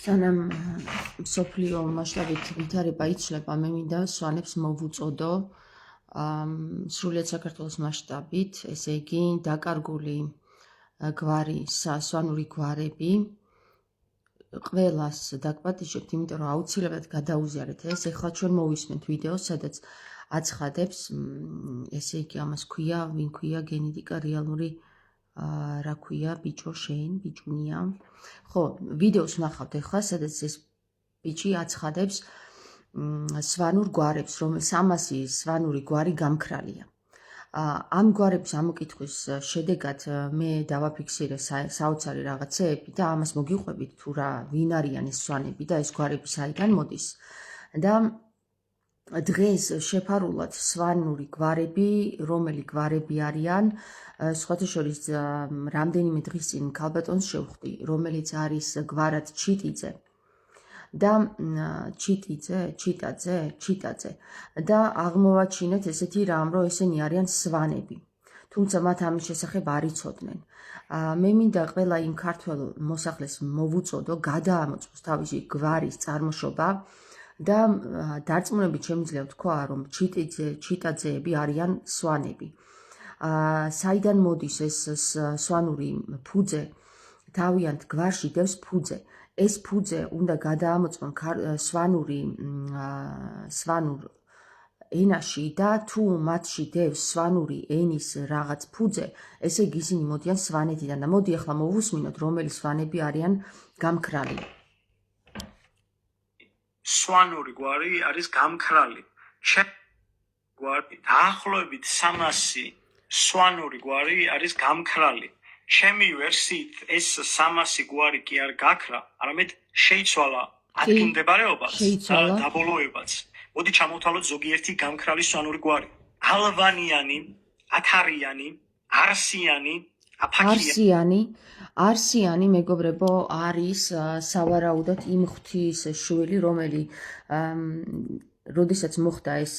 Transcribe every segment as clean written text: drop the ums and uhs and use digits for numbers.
სანამ მსოფლიო მასშტაბით ვითარება იცვლება, მე მინდა სვანებს მოვუწოდო სრულიად საქართველოს მასშტაბით, ესე იგი დაკარგული გვარი, სვანური გვარები ყველას დაგპატიჟებთ, იმიტომ რომ აუცილებლად გადაუზიარეთ ეს. ეხლა ჩვენ მოვისმენთ ვიდეოს, სადაც აცხადებს, ესე იგი ამას ქვია, ვინ ქვია გენეტიკა რეალური რა ქვია, ბიჭო შენ, ბიჭუნია. ხო, ვიდეოს ვნახავთ ახლა, სადაც ეს ბიჭი აცხადებს სვანურ გვარებს, რომელიც 300 სვანური გვარი გამქრალია. ამ გვარების ამოკითხვის შედეგად მე დავაფიქსირე საოცარი რაღაცეები და ამას მოგიყვებით თუ რა ვინ არიან ეს სვანები და ეს გვარები საიდან მოდის. და დღეს შეფარულად სვანური გვარები, რომელი გვარები არიან, სხვათა შორის რამდენიმე დღის წინ ქალბატონს შევხვდი, რომელიც არის გვარად ჩიტიძე და ჩიტაძე და აღმოვაჩინეთ ესეთი რამ, რომ ესენი არიან სვანები. თუმცა მათ ამის შესახებ არ იცოდნენ. მე მინდა ყველა იმ ქართველ მოსახლეს მოვუწოდო, გადაამოწმოს თავისი გვარის წარმოშობა და დარწმუნებით შემიძლია ვთქვა, რომ ჩიტაძეები არიან სვანები. საიდან მოდის ეს სვანური ფუძე? თავიანთ გვარში დევს ფუძე. ეს ფუძე უნდა გადაამოწმონ სვანურ ენაში და თუ მათში დევს სვანური ენის რაღაც ფუძე, ესე იგი ისინი მოდიან სვანეთიდან. და მოდი ახლა მოვუსმინოთ, რომელი სვანები არიან გამქრალი. სვანური გვარი არის გამქრალი. გვარი დაახლოებით 300 სვანური გვარი არის გამქრალი. ჩემი ვერსიით ეს 300 გვარი კი არ გაქრა, არამედ შეიცვალა ადგილმდებარეობას და დაბოლოებაც. მოდი ჩამოვთვალოთ ზოგიერთი გამქრალი სვანური გვარი. ალვანიანი, ათარიანი, არსიანი, არსიანი მეგობრებო არის სავარაუდოდ იმ ღვთის შვილი, როდესაც მოხდა ეს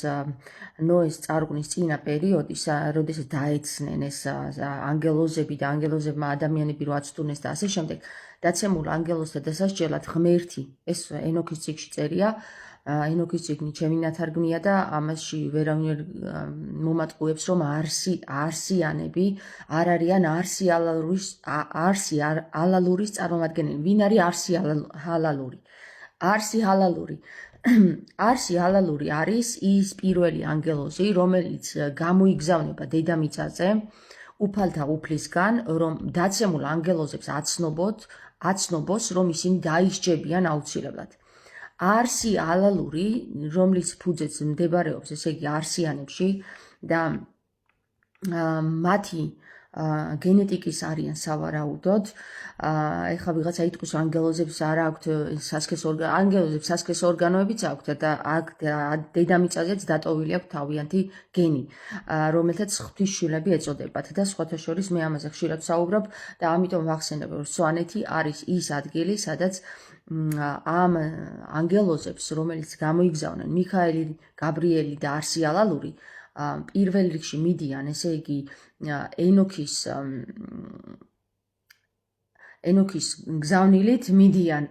ნოეს წარღვნის წინა პერიოდი, როდესაც დაეცნენ ეს ანგელოზები და ანგელოზებმა ადამიანები რო აცტუნეს და ასე შემდეგ, დაცემულ ანგელოზთა დასასჯელად ღმერთი, ეს ენოქის წიგნში წერია, ენოქის წიგნი ჩემი ნათარგმნია და ამაში ვერავინ მომატყუებს, რომ არსიანები არ არიან არსი ალალურის წარმომადგენელი. ვინ არის არსი ალალური? არსი ალალური არის ის პირველი ანგელოზი, რომელიც გამოიგზავნება დედამიწაზე უფალთა უფლისგან, რომ დაცემულ ანგელოზებს აცნობოს, რომ ისინი დაისჯებიან აუცილებლად. არსი ალალური, რომლის ფუძეც მდებარეობს, ესე იგი არსიანებში და მათი გენეტიკის არიან სავარაუდოდ. ეხლა ვიღაცა იტყვის, ანგელოზებს არ აქვთ ანგელოზებს სასქეს ორგანოებიც აქვთ და აქ დედამიწაზეც დატოვილი აქვთ თავიანთი გენი, რომელთაც ღვთისშვილები ეწოდებათ და სხვათა შორის მე ამაზე ხშირად ვსაუბრობ და ამიტომ ვახსენებ, რომ სვანეთი არის ის ადგილი, სადაც ამ ანგელოზებს, რომელიც გამოიგზავნენ მიქაელი, გაბრიელი და არსი ალალური, პირველ რიგში მიდიან, ესე იგი ენოქის გზავნილით მიდიან.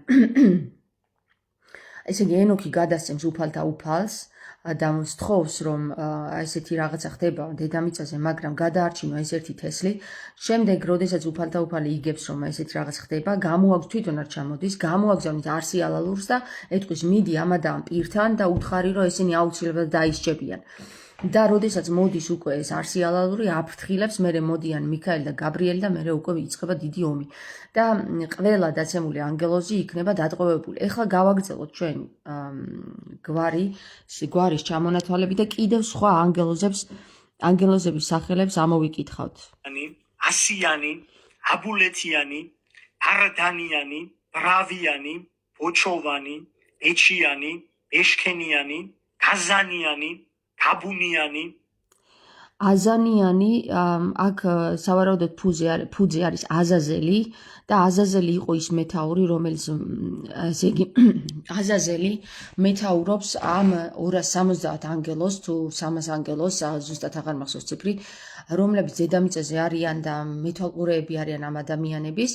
ესე იგი ენოქი გადასცემს უფალთა უფალს და სთხოვს, რომ ესეთი რაღაცა ხდება დედამიწაზე, მაგრამ გადაარჩინო ეს ერთი თესლი. შემდეგ, როდესაც უფალთა უფალი იგებს, რომ ესეთი რაღაც ხდება, თვითონ არ ჩამოდის, გამოაგზავნით არსი ალალურს და ეტყვის, მიდი ამ ამ პირთან და უთხარი, რომ ესენი აუცილებლად დაისჯებიან. და როდესაც მოდის უკვე ეს არსი ალალური, აფრთხილებს, მერე მოდიან მიქაელი და გაბრიელი და მერე უკვე იწყება დიდი ომი. და ყველა დაცემული ანგელოზი იქნება დატყვევებული. ეხლა გავაგრძელოთ ჩვენ გვარის ჩამონათვალები და კიდევ სხვა ანგელოზების სახელებს ამოვიკითხავთ. ასიანი, აბულეთიანი, არდანიანი, ბრავიანი, ბოჩოვანი, ეჩიანი, ეშქენიანი, გაზანიანი, გაბუნიანი. აზანიანი, აქ სავარაუდოდ ფუძე არის აზაზელი და აზაზელი იყო ის მეთაური, რომელიც ესე იგი აზაზელი მეთაურობს ამ 270 ანგელოზს თუ 300 ანგელოზს, ზუსტად აღარ მახსოვს ციფრი, რომლებიც დედამიწაზე არიან და მეთვალყურეები არიან ამ ადამიანების,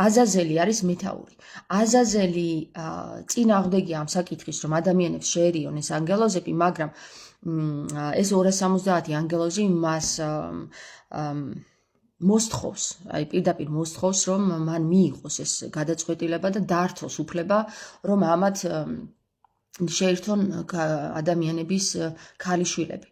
აზაზელი არის მეთაური. აზაზელი წინააღმდეგია ამ საკითხის, რომ ადამიანებს შეერიონ ეს ანგელოზები, მაგრამ ეს 270 ანგელოზი მას მოსთხოვს, აი პირდაპირ მოსთხოვს, რომ მან მიიღოს ეს გადაწყვეტილება და დაართოს უფლება, რომ ამათ შეერთონ ადამიანების ქალიშვილები.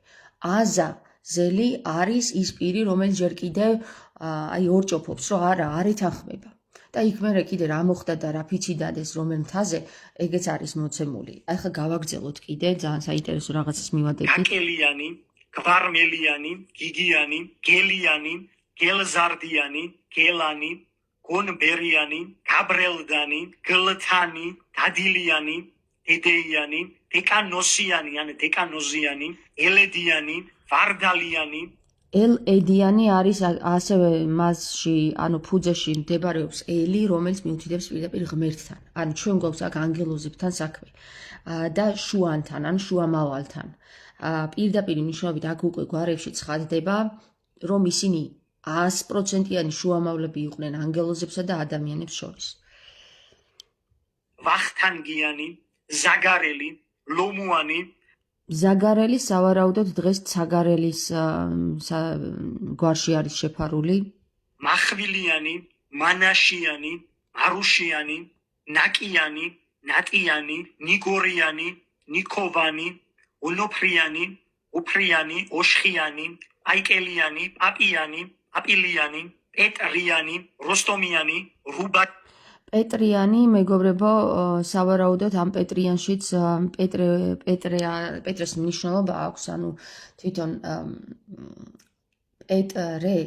აზაზელი არის ის პირი, რომელიც ჯერ კიდევ აი ორჭოფობს, რომ არა, არ ეთანხმება. და იქ მერე კიდე რა მოხდა და რა ფიჩიდადეს რომელ მთაზე, ეგეც არის მოცემული. აი ხა გავაგრძელოთ კიდე, ძალიან საინტერესო რაღაცას მივადებით. გაკელიანი, გვარმელიანი, გიგიანი, გელიანი, გელზარდიანი, გელანი, გონბერიანი, გაბრელდანი, გლთანი, გადილიანი, დედეიანი, დეკანოსიანი, ან დეკანოზიანი, ელედიანი, ვარდალიანი, ელ-ედიანი არის ასევე მასში, ანუ ფუძეში მდებარეობს ელი, რომელიც მიუთითებს პირდაპირ ღმერთთან. ანუ ჩვენ გვაქვს აქ ანგელოზებთან საქმე და შუანთან, ან შუამავალთან. პირდაპირ მნიშვნელობით აქ უკვე გვარებში ცხადდება, რომ ისინი 100%-იანი შუამავლები იყვნენ ანგელოზებსა და ადამიანებს შორის. ვახთანგიანი, ზაგარელი, ლომუანი, ზაგარელი სავარაუდოდ დღეს ცაგარელის გვარში არის შეფარული. მახვილიანი, მანაშიანი, მარუშიანი, ნაკიანი, ნატიანი, ნიგორიანი, ნიქოვანი, ონოფრიანი, ოფრიანი, ოშხიანი, აიკელიანი, პაპიანი, აპილიანი, პეტრიანი, როსტომიანი, რუბა პეტრიანი, მეგობრებო, სავარაუდოდ ამ პეტრიანშიც პეტრეს მნიშვნელობა აქვს, ანუ თვითონ პეტრე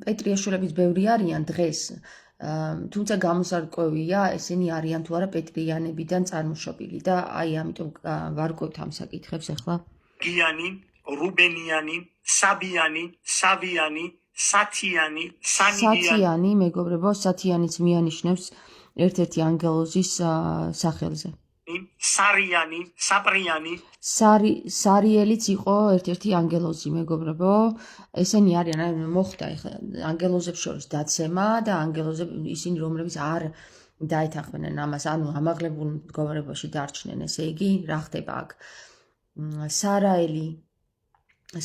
პეტრიაშვილების ბევრი არიან დღეს, თუმცა გამოსარკვევია, ესენი არიან თუ არა პეტრიანებიდან წარმოშობილი და აი ამიტომ ვარკვევთ ამ საკითხებს ახლა. გიანი, რუბენიანი, საბიანი, სავიანი, სათიანი, სანიდიანი, სათიანი, მეგობრებო, სათიანიც მიანიშნებს ერთ-ერთი ანგელოზის სახელზე. სარიანი, საპრიანი, სარიელიც იყო ერთ-ერთი ანგელოზი, მეგობრებო. ესენი არიან, აი მოხდა ეხლა ანგელოზებს შორის დაცემა და ანგელოზები ისინი, რომლებიც არ დაეთანხმნენ ამას, ანუ ამაღლებულ მდგომარეობაში დარჩნენ. ესე იგი, რა ხდება აქ?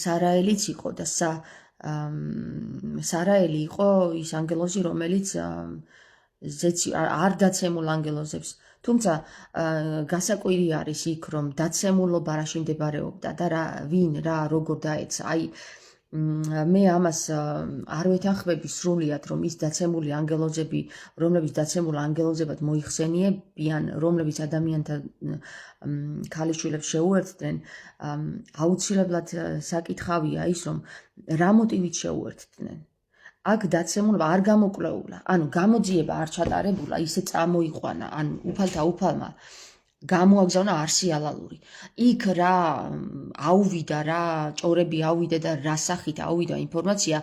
სარაელიც იყო და სარაელი იყო ის ანგელოზი, რომელიც არ დაცემულ ანგელოზებს. თუმცა გასაკვირი არის იქ, რომ დაცემულობა რაში მდებარეობდა და ვინ რა როგორ დაეცა. აი მე ამას არ ვეთანხმები სრულიად, რომ ის დაცემული ანგელოზები, რომლებიც დაცემულ ანგელოზებად მოიხსენიებიან, რომლებიც ადამიანთა ქალიშვილებს შეუერთდნენ, აუცილებლად საკითხავია ის, რომ რა მოტივით შეუერთდნენ. აქ დაცემულობა არ გამოკვლეულა, ანუ გამოძიება არ ჩატარებულა, ისე წამოიყვანა, ანუ უფალთა უფალმა გამოაგზავნა არსიალალური. იქ რა აუვიდა, რა ჭორები აუვიდა და რა სახით აუვიდა ინფორმაცია,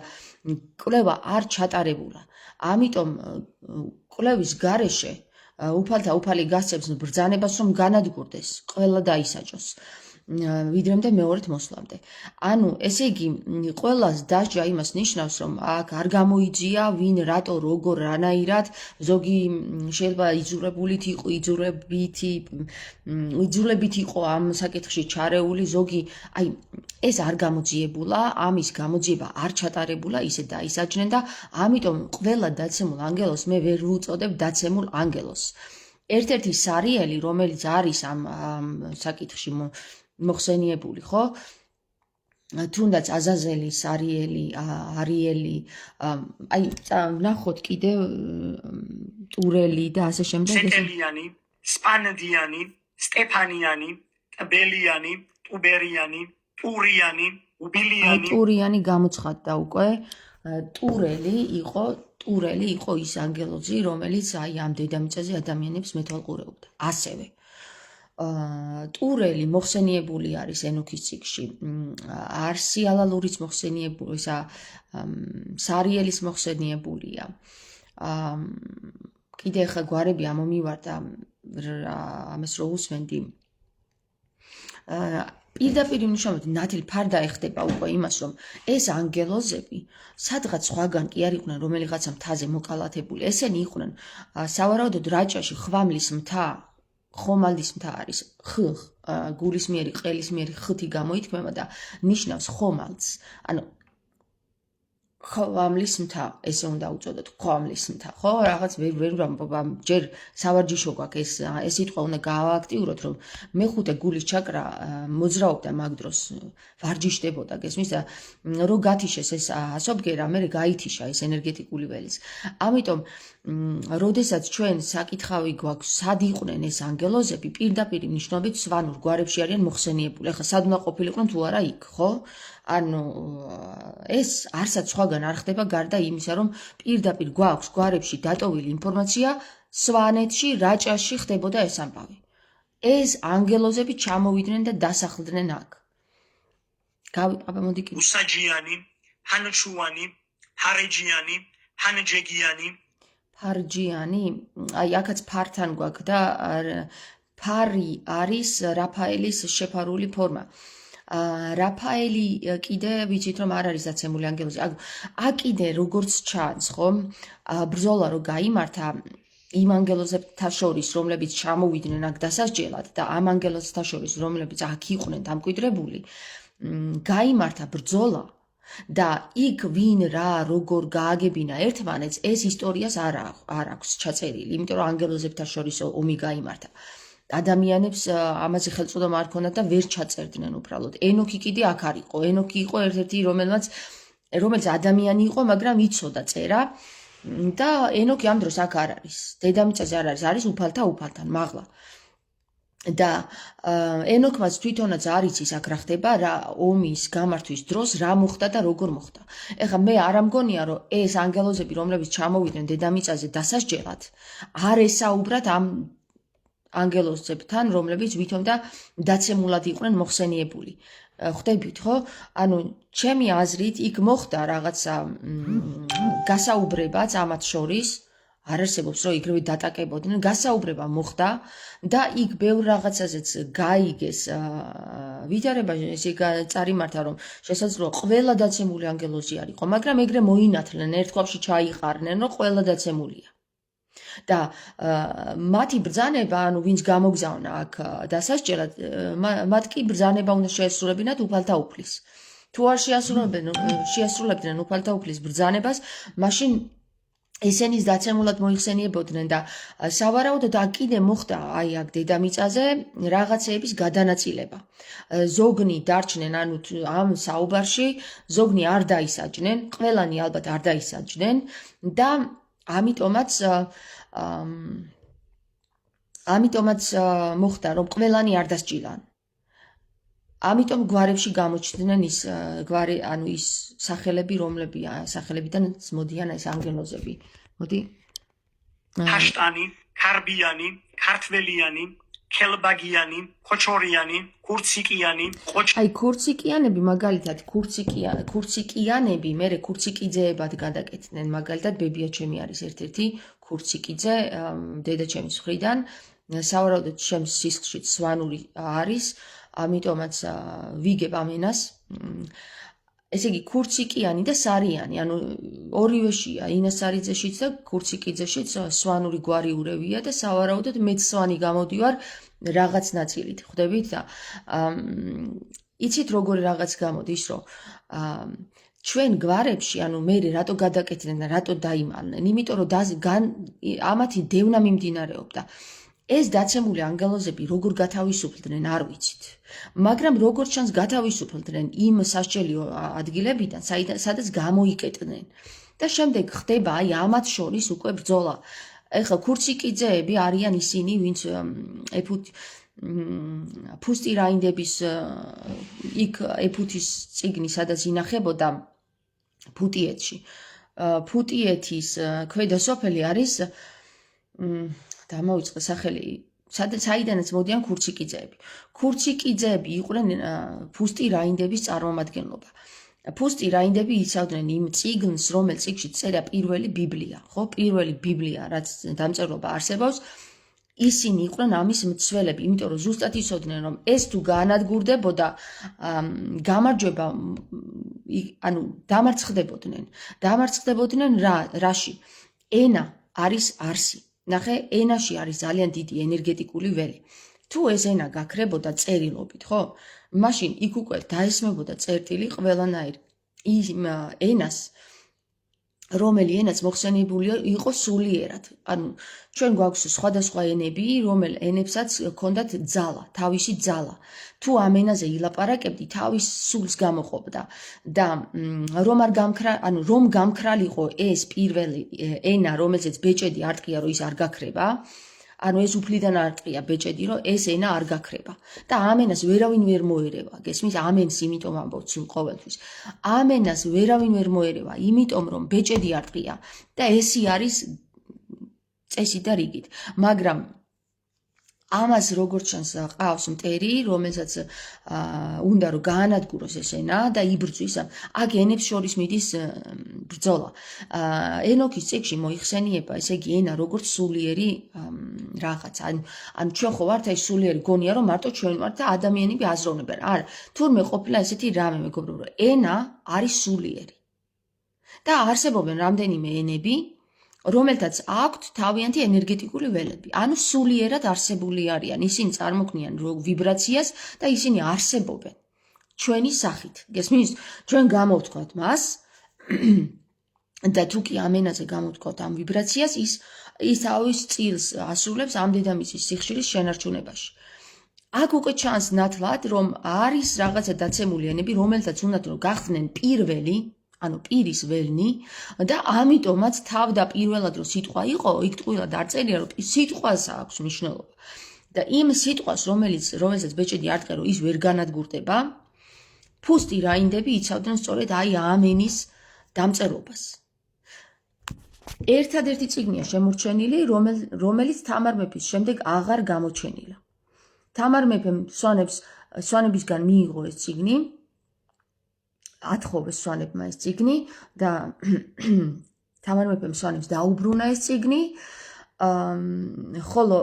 კვლევა არ ჩატარებულა. ამიტომ კვლევის გარეშე უფალთა უფალი გასცემს ბრძანებას, რომ განადგურდეს, ყველა დაისაჯოს. ვიდრემდე მეორედ მოსვლამდე. ანუ ესე იგი ყველას დასჯა იმას ნიშნავს, რომ აქ არ გამოიძია ვინ რატო როგორ რანაირად, ზოგი შეიძლება იძულებით იყო ამ საკითხში ჩარეული, ზოგი აი ეს არ გამოძიებულა, ამის გამოძიება არ ჩატარებულა, ისე დაისაჯნენ და ამიტომ ყველა დაცემულ ანგელოზს მე ვერ ვუწოდებ დაცემულ ანგელოზს. ერთ-ერთი სარიელი, რომელიც არის ამ საკითხში მოხსენიებული, ხო? თუნდაც აზაზელი, სარიელი, არიელი, აი ნახოთ კიდევ ტურელი და ასე შემდეგ. სეტელიანი, სპანდიანი, სტეფანიანი, ტბელიანი, ტუბერიანი, ტურიანი, უბილიანი. ტურიანი გამოცხადდა უკვე. ტურელი იყო ის ანგელოზი, რომელიც აი ამ დედამიწაზე ადამიანებს მეთვალყურეობდა. ასევე ტურელი მოხსენიებული არის ენოქის წიგნში, არსიალალურიც მოხსენიებული, სარიელის მოხსენიებულია. კიდე ხა გვარები ამომივარდა ამას რო უსმენდი. პირდაპირ მნიშვნელობით ნათელი ფარდა ეხდება უკვე იმას, რომ ეს ანგელოზები სადღაც სხვაგან კი არ იყვნენ რომელიღაცა მთაზე მოკალათებული. ესენი იყვნენ სავარაუდოდ რაჭაში ხვამლის მთა, ხომალდის მთა არის გულისმიერი, ყელისმიერი ხუთი გამოითქმება და ნიშნავს ხომალდს. ანუ ხვამლის მთა, ესე უნდა უწოდოთ, ხვამლის მთა, ხო? რაღაც ვერ ჯერ სავარჯიშო გვაქვს ეს სიტყვა უნდა გავააქტიუროთ, რომ მეხუთე გულის ჩაკრა მოძრაობდა მაგ დროს, ვარჯიშდებოდა, გესმის და რო გათიშეს ეს ასობგერა, მე გაითიშა ეს ენერგეტიკული ველიც. ამიტომ როდესაც ჩვენ საკითხავი გვაქვს, სად იყვნენ ეს ანგელოზები, პირდაპირ მნიშვნელობით სვანურ გვარებში არიან მოხსენიებული. ახლა სად უნდა ყოფილიყვნენ თუ არა იქ, ხო? ანუ ეს არსად სხვაგან არ ხდება გარდა იმისა, რომ პირდაპირ გვაქვს გვარებში დატოვილი ინფორმაცია, სვანეთში, რაჭაში ხდებოდა ეს ამბავი. ეს ანგელოზები ჩამოვიდნენ და დასახლდნენ აქ. გავიყავ, მოდი კი. უსაჯიანი, ჰანჩუანი, ჰარეჯიანი, ჰანჯეგიანი. ფარჯიანი, აი აქაც ფართან გვაქვს და ფარი არის რაფაელის შეფარული ფორმა. რაფაელი კიდე ვიცით რომ არ არის დაცემული ანგელოზი. აქ კიდე როგორც ჩანს, ხო? ბრძოლა რო გაიმართა იმ ანგელოზებთან შორის, რომლებიც ჩამოვიდნენ აქ დასასჯელად და ამ ანგელოზთა შორის, რომლებიც აქ იყვნენ დამკვიდრებული, გაიმართა ბრძოლა და იქ ვინ რა როგორ გააგებინა ერთმანეთს, ეს ისტორიას არ აქვს ჩაწერილი, იმიტომ რომ ანგელოზებთან შორის ომი გაიმართა. ადამიანებს ამაზე ხელწოდომა არ ქონდათ და ვერ ჩაწერდნენ უბრალოდ. ენოქი კიდე აქ არ იყო. ენოქი იყო ერთ-ერთი რომელიც ადამიანი იყო, მაგრამ იცოდა წერა და ენოქი ამ დროს აქ არ არის. დედამიწაზე არ არის, არის უფალთან, მაღლა. და ენოქმაც თვითონაც არ იცის აქ რა ხდება, რა ომის გამართვის დროს რა მოხდა და როგორ მოხდა. ეხლა მე არ ამგონია, რომ ეს ანგელოზები, რომლებიც ჩამოვიდნენ დედამიწაზე დასასჯელად, არ ესაუბრათ ამ ანგელოზებთან, რომლებიც ვითომ და დაცემულად იყვნენ მოხსენიებული. ხვდებით, ხო? ანუ ჩემი აზრით იქ მოხდა რაღაცა გასაუბრებაც ამათ შორის, არ არსებობს რომ იგივე დატაკებოდნენ, გასაუბრება მოხდა და იქ ბევრ რაღაცაზეც გაიგეს ვითარება, ესე წარიმართა რომ შესაძლოა ყველა დაცემული ანგელოზი არ იყო, მაგრამ ეგრე მოინათლნენ, ერთქვაფში ჩაიყარნენ, რომ ყველა დაცემულია. და მათი ბრძანება, ანუ ვინც გამოგზავნა აქ დასასჯელად, მათ კი ბრძანება უნდა შეესრულებინათ უფალთა უფლის. თუ არ შეესრულებდნენ უფალთა უფლის ბრძანებას, მაშინ ესენის დაცემულად მოიხსენიებოდნენ და სავარაუდოდ აქ კიდე მოხდა აი აქ დედამიწაზე რაღაცეების გადანაწილება. ზოგნი დარჩნენ ანუ ამ საუბარში, ზოგნი არ დაისაჯნენ, ყველანი ალბათ არ დაისაჯნენ და ამიტომაც მოხდა რომ ყველანი არ დასჯილან. ამიტომ გვარებში გამოჩნდნენ ის გვარი, ანუ ის სახელები, სახელებიდან მოდიან ეს ანგელოზები. მოდი. ჰაშტანი, კარბიანი, ქართველიანი, ქელბაგიანი, ხოჩორიანი, ქურციკიანი, აი ქურციკიანები მაგალითად ქურციკიანები მერე ქურციკიძეებად გადაკეთდნენ, მაგალითად ბებია ჩემი არის ერთ-ერთი ქურციკიძე დედაჩემის მხრიდან, სავარაუდოდ ჩემს სისხლშიც სვანური არის, ამიტომაც ვიგებ ამ ენას. ესე იგი ქურციკიანი და სარიანი, ანუ ორივეშია, ინასარიძეშიც და ქურციკიძეშიც სვანური გვარი ურევია და სავარაუდოდ მეც სვანი გამოდივარ რაღაც ნაწილით, ხვდებით და იცით როგორი რაღაც გამოდის, რომ ჩვენ გვარებში, ანუ მე რატო გადაკეთდნენ და რატო დაიმალნენ, იმიტომ რომ ამათი დევნა მიმდინარეობდა. ეს დაცემული ანგელოზები როგორ გათავისუფლდნენ, არ ვიცით. მაგრამ როგორც ჩანს გათავისუფლდნენ იმ სასჯელიო ადგილებიდან, სადაც გამოიკეტნენ. და შემდეგ ხდება აი ამათ შორის უკვე ბრძოლა. ეხლა ქურციკიძეები არიან ისინი, ვინც ფუსტი რაინდების იქ ეფუთის წიგნი, სადაც ინახებოდა ფუტიეთში. ფუტიეთის ქვედა სოფელი არის დამოიწყე სახელი, საიდანაც მოდიან ქურციკიძეები. ქურციკიძეები იყვნენ ფუსტი რაინდების წარმომადგენლობა. ფუსტი რაინდები იცავდნენ იმ წიგნს, რომელ წიგნში წერია პირველი ბიბლია, ხო? პირველი ბიბლია, რაც დამწერლობა არსებობს, ისინი იყვნენ ამის მცველები, იმიტომ რომ ზუსტად იცოდნენ, რომ ეს თუ გაანადგურდებოდა, გამარჯვება, ანუ დამარცხდებოდნენ რაში? ენა არის არსი. ნახე, ენაში არის ძალიან დიდი ენერგეტიკული ველი. თუ ეს ენა გაქრებოდა წერილობით, ხო? მაშინ იქ უკვე დაესმებოდა წერტილი ყველანაირ იმ ენას, რომელი ენაც მოხსენებული იყო სულიერად. ანუ ჩვენ გვაქვს სხვადასხვა ენები, რომელ ენებსაც ჰქონდათ ძალა, თავისი ძალა. თუ ამ ენაზე ილაპარაკებდი, თავის სულს გამოყოფდა და რომ გამქრალიყო ეს პირველი ენა, რომელზეც ბეჭედი არტყია, რომ ის არ გაქრება, ანუ ეს უფლიდან არტყია ბეჭედი, რომ ეს ენა არ გაქრება. და ამ ენას ვერავინ ვერ მოერევა. გესმის? ამენს იმიტომ ამბობ ყოველთვის. ამ ენას ვერავინ ვერ მოერევა, იმიტომ რომ ბეჭედი არტყია და ესი არის წესით და რიგით. მაგრამ ამას როგორც ჩანს ყავს მტერი, რომელსაც უნდა რომ გაანადგუროს ეს ენა და იბრძვის. აქ ენებს შორის მიდის ბრძოლა. ენოქის წიგნში მოიხსენიება, ესე იგი ენა როგორც სულიერი რაღაც. ანუ ჩვენ ხო ვართ ეს სულიერი, გონია რომ მარტო ჩვენ ვართ და ადამიანები აზროვნებენ. არა, თურმე ყოფილა ესეთი რამე, მეგობრებო, ენა არის სულიერი. და არსებობენ რამდენიმე ენები, რომელთაც აქვთ თავიანთი ენერგეტიკული ველები. ანუ სულიერად არსებული არიან. ისინი წარმოქმნიან ვიბრაციას და ისინი არსებობენ ჩვენი სახით. გესმის? ჩვენ გამოვთქვათ მას და თუ კი ამ ენაზე გამოვთქვათ ამ ვიბრაციას, ის თავის წილს ასრულებს ამ დედამისის სიხშირის შენარჩუნებაში. აქ უკვე ჩანს ნათლად, რომ არის რაღაცა დაცემული ენები, რომელთაც უნდათ რომ გახდნენ პირველი, ანუ პირის ველნი და ამიტომაც თავდაპირველად რომ სიტყვა იყო, იქ ტყუილად არ წერია, რომ სიტყვას აქვს მნიშვნელობა. და იმ სიტყვას, რომელსაც ბეჭედი არტყია, რომ ის ვერ განადგურდება, ფუსტი რაინდები იცავდნენ სწორედ აი ამ ენის დამწერლობას. ერთადერთი წიგნია შემორჩენილი, რომელიც თამარ მეფის შემდეგ აღარ გამოჩენილა. თამარ მეფემ სვანებისგან მიიღო ეს წიგნი, ათხოვეს სვანებმა ეს წიგნი და თამარ მეფემ სვანებს დაუბრუნა ეს წიგნი, ხოლო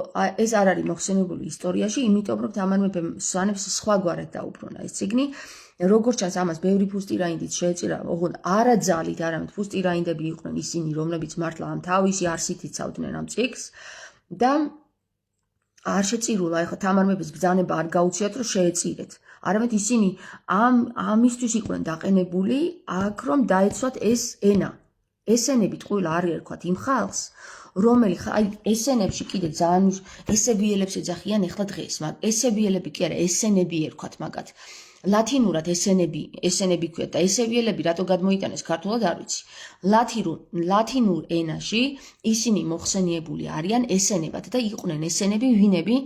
ეს არ არის მოხსენებული ისტორიაში, იმიტომ რომ თამარ მეფემ სვანებს სხვაგვარად დაუბრუნა ეს წიგნი. როგორც ჩანს, ამას ბევრი ფუსტირაინდიც შეეწირა, ოღონდ არა ძალით, არამედ ფუსტირაინდები იყვნენ ისინი, რომლებიც მართლა ამ თავისი არსით იცავდნენ ამ წიგნს და არ შეწირულა, ეხლა თამარ მეფეს ბრძანება არ გაუციათ, რომ შეეწირეთ. არამედ ისინი ამისთვის იყვნენ დაყენებული, აქ რომ დაეცვათ ეს ენა. ესენები ტყუილა არ ერქვათ იმ ხალხს, აი ესენებში კიდე ძალიან ესებიელებს ეძახიან ეხლა დღეს, მაგრამ ესებიელები კი არა, ესენები ერქვათ მაგათ. ლათინურად ესენები ქვია და ესებიელები რატო გადმოიტანეს ქართულად არ ვიცი. ლათინურ ენაში ისინი მოხსენიებული არიან ესენებად და იყვნენ ესენები ვინები?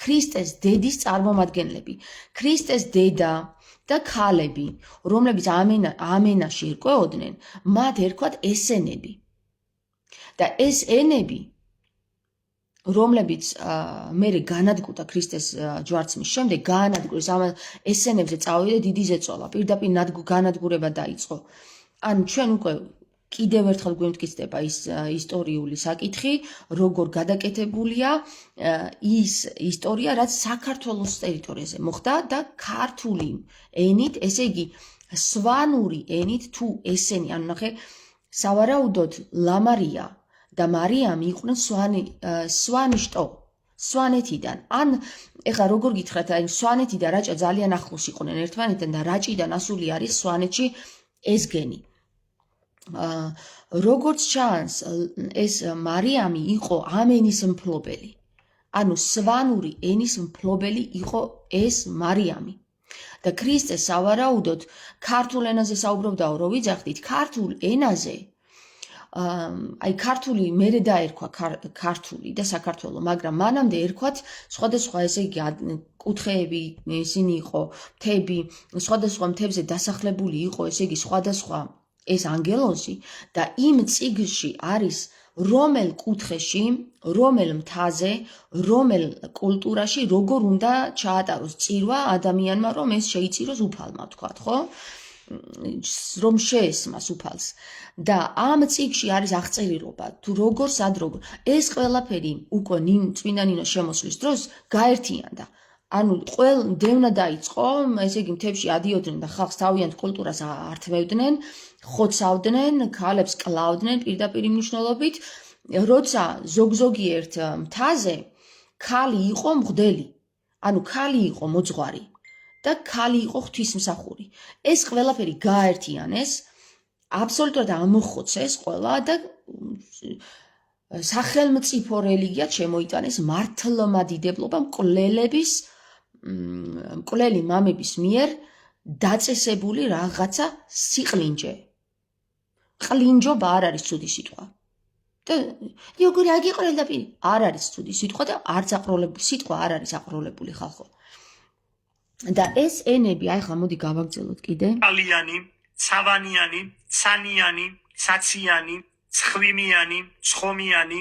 ქრისტეს დედის წარმომადგენლები. ქრისტეს დედა და ქალები, რომლებიც ამ ენაში ერკვეოდნენ, მათ ერქვათ ესენები. და ეს ენები, რომლებიც მერე განადგურდა ქრისტეს ჯვარცმის შემდეგ, გაანადგურეს ამ ესენებზე წავიდა დიდი ზეწოლა, პირდაპირ განადგურება დაიწყო. ანუ ჩვენ უკვე კიდევ ერთხელ გვემტკიცდება ის ისტორიული საკითხი, როგორ გადაკეთებულია ის ისტორია, რაც საქართველოს ტერიტორიაზე მოხდა და ქართული ენით, ესე იგი სვანური ენით თუ ესენი, ანუ ნახე, სავარაუდოდ ლამარია და მარიამი იყვნენ სვანიშტო, სვანეთიდან. ან ეხლა როგორ გითხრათ, აი სვანეთი და რაჭა ძალიან ახლოს იყვნენ ერთმანეთთან და რაჭიდან ასული არის სვანეთში ეს გენი. როგორც ჩანს, ეს მარიამი იყო ამ ენის მფლობელი. ანუ სვანური ენის მფლობელი იყო ეს მარიამი. და ქრისტე სავარაუდოდ ქართულ ენაზე საუბრობდაო, რო ვიძახდით, ქართულ ენაზე აი ქართული მერე დაერქვა ქართული და საქართველო, მაგრამ მანამდე ერქვათ სხვადასხვა, ესე იგი კუთხეები, ისინი იყო მთები, სხვადასხვა მთებზე დასახლებული იყო, ესე იგი სხვადასხვა ეს ანგელოზი და იმ წიგნში არის რომელ კუთხეში, რომელ მთაზე, რომელ კულტურაში როგორ უნდა ჩაატაროს წირვა ადამიანმა, რომ ეს შეიწიროს უფალმა, თქვათ, ხო? რომ შეესმას უფალს და ამ წიგნში არის აღწერილობა თუ როგორ ეს ყველაფერი უკვე წმინდა ნინოს შემოსვლის დროს გაერთიანდა. ანუ დევნა დაიწყო, ესე იგი მთებში ადიოდნენ და ხალხს თავიანთ კულტურას ართმევდნენ, ხოცავდნენ, ქალებს კლავდნენ პირდაპირ მნიშვნელობით, როცა ზოგ-ზოგიერთ მთაზე ქალი იყო მღვდელი, ანუ ქალი იყო მოძღვარი და ქალი იყო ღვთისმსახური. ეს ყველაფერი გაერთიანეს, აბსოლუტურად ამოხოცეს ყველა და სახელმწიფო რელიგიად შემოიტანეს მართლმადიდებლობა მკვლელი მამების მიერ დაწესებული რაღაცა სიყლინჯე. ყლინჯობა არ არის ცუდი სიტყვა. და როგორი აგიყრელ და არ არის ცუდი სიტყვა და არც აყროლებული სიტყვა არ არის აყროლებული ხალხო. და ეს ენები, აი ხა მოდი გავაგრძელოთ კიდე. ალიანი, ცავანიანი, ცანიანი, ცაციანი, ცხვიმიანი, ცხომიანი,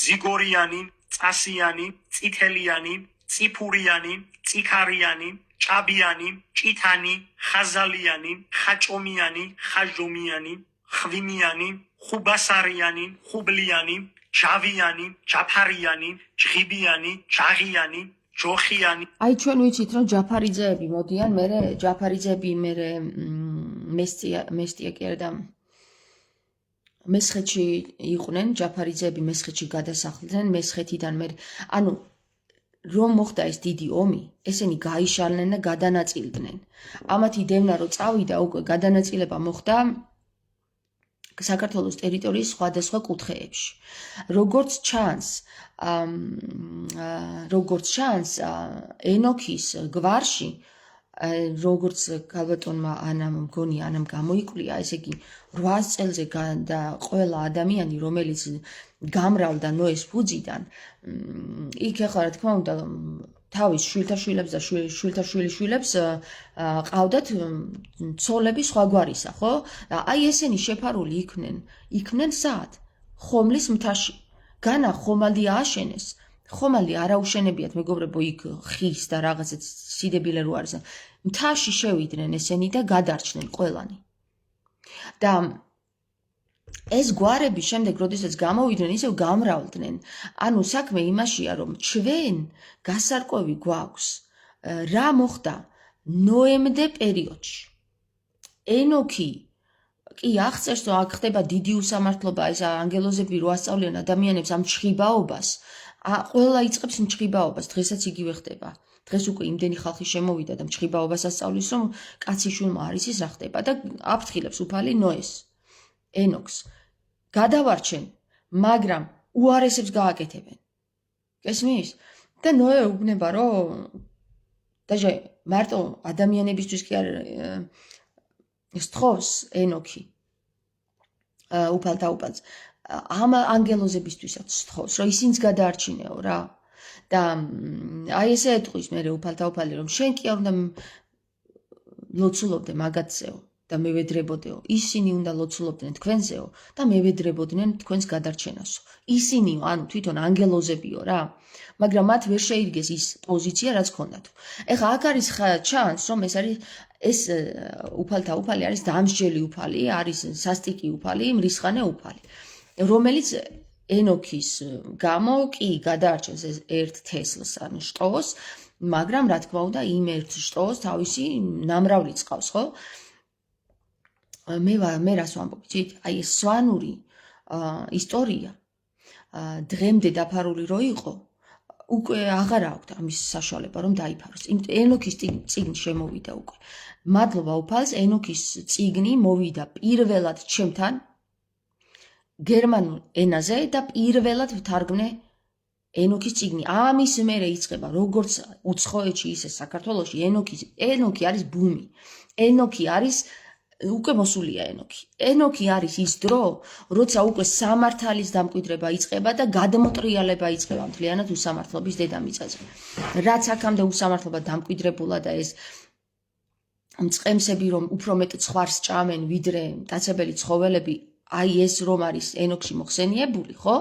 ზიგორიანი, წასიანი, წითელიანი, წიფურიანი, წიქარიანი, ჭაბიანი, ჭითანი, ხაზალიანი, ხაჭომიანი, ხაჟომიანი, ხვიმიანი, ხუბასარიანი, ხუბლიანი, ჯავიანი, ჯაფარიანი, ჯღიბიანი, ჯაღიანი, ჯოხიანი. აი ჩვენ ვიცით რომ ჯაფარიძეები მოდიან, ჯაფარიძეები მესტია კი არა და მესხეთში იყვნენ, ჯაფარიძეები მესხეთში გადასახლდნენ, მესხეთიდან ანუ რომ მოხდა ეს დიდი ომი, ესენი გაიშალნენ და გადანაწილდნენ. ამათი დევნა რო წავიდა, უკვე გადანაწილება მოხდა საქართველოს ტერიტორიის სხვადასხვა კუთხეებში. როგორც ჩანს, ენოქის გვარში, როგორც ქალბატონმა ანამ გამოიკვლია, ესე იგი 8 წელზე და ყველა ადამიანი, რომელიც გამრავლდა ნოეს ფუძიდან, იქ ახლა რა თქმა უნდა თავის შვილთაშვილებს და შვილთაშვილიშვილებს ყავდათ ცოლები სხვაგვარისა, ხო? და აი ესენი შეფარული იქნენ სად? ხომლის მთაში. განა ხომალდი ააშენეს. ხომალდი არ აუშენებიათ, მეგობრებო, იქ ხის და რაღაცა სიდებილე რო არის. მთაში შევიდნენ ესენი და გადარჩნენ ყველანი. და ეს გვარები შემდეგ, როდესაც გამოვიდნენ, ისევ გამრავლდნენ. ანუ საქმე იმაშია, რომ ჩვენ გასარკვევი გვაქვს, რა მოხდა ნოემდე პერიოდში. ენოქი კი აღწერს, რომ აქ ხდება დიდი უსამართლობა, ეს ანგელოზები რო ასწავლიან ადამიანებს ამ ჩხიბაობას, ყველა იწყებს მჩხიბაობას, დღესაც იგივე ხდება. დღეს უკვე იმდენი ხალხი შემოვიდა და მჩხიბაობას ასწავლის, რომ კაციშვილმა არის ის რა ხდება და აფრთხილებს უფალი ნოეს. ენოქს გადავარჩენ, მაგრამ უარესებს გააკეთებენ. გესმის? და ნოე უბნება, რომ დაჟე მარტო ადამიანებისთვის კი არ სთხოვს ენოქი უფალთა უფალს. ამ ანგელოზებისთვისაც სთხოვს, რომ ისინიც გადაარჩინეო რა. და აი ესე ეტყვის მე უფალთა უფალი, რომ შენ კი არ უნდა ლოცულობდე მაგაცეო. და მევედრებოდეო, ისინი უნდა ლოცულობდნენ თქვენზეო და მევედრებოდნენ თქვენს გადარჩენასო. ისინიო, ანუ თვითონ ანგელოზებიო რა, მაგრამ მათ ვერ შეირგეს ის პოზიცია, რაც ჰქონდათ. ეხლა აქ არის ჩანს, რომ ეს უფალთა უფალი არის დამსჯელი უფალი, არის სასტიკი უფალი, მრისხანე უფალი, რომელიც ენოქის გამო კი გადაარჩენს ერთ თესლს, ანუ შტოს, მაგრამ რა თქმა უნდა, იმ ერთ შტოს თავისი ნამრავლი წყავს, ხო? მე რას ვამბობ, იცით? აი ეს სვანური ისტორია დღემდე დაფარული რო იყო, უკვე აღარ აქვს ამის საშუალება რომ დაიფაროს. ენოქის წიგნი შემოვიდა უკვე. მადლობა უფალს, ენოქის წიგნი მოვიდა პირველად ჩემთან გერმანულ ენაზე და პირველად ვთარგმნე ენოქის წიგნი. ამის მერე იწყება როგორც უცხოეთში, ისე საქართველოში ენოქი არის ბუმი. ენოქი არის უკვე მოსულია ენოქი. ენოქი არის ის დრო, როცა უკვე სამართალის დამკვიდრება იწყება და გადმოტრიალება იწყება მთლიანად უსამართლობის დედამიწაზე. რაც აქამდე უსამართლობა დამკვიდრებულა და ეს მწყემსები რომ უფრო მეტ ცხვარს ჭამენ, ვიდრე მტაცებელი ცხოველები, აი ეს რომ არის ენოქში მოხსენიებული, ხო?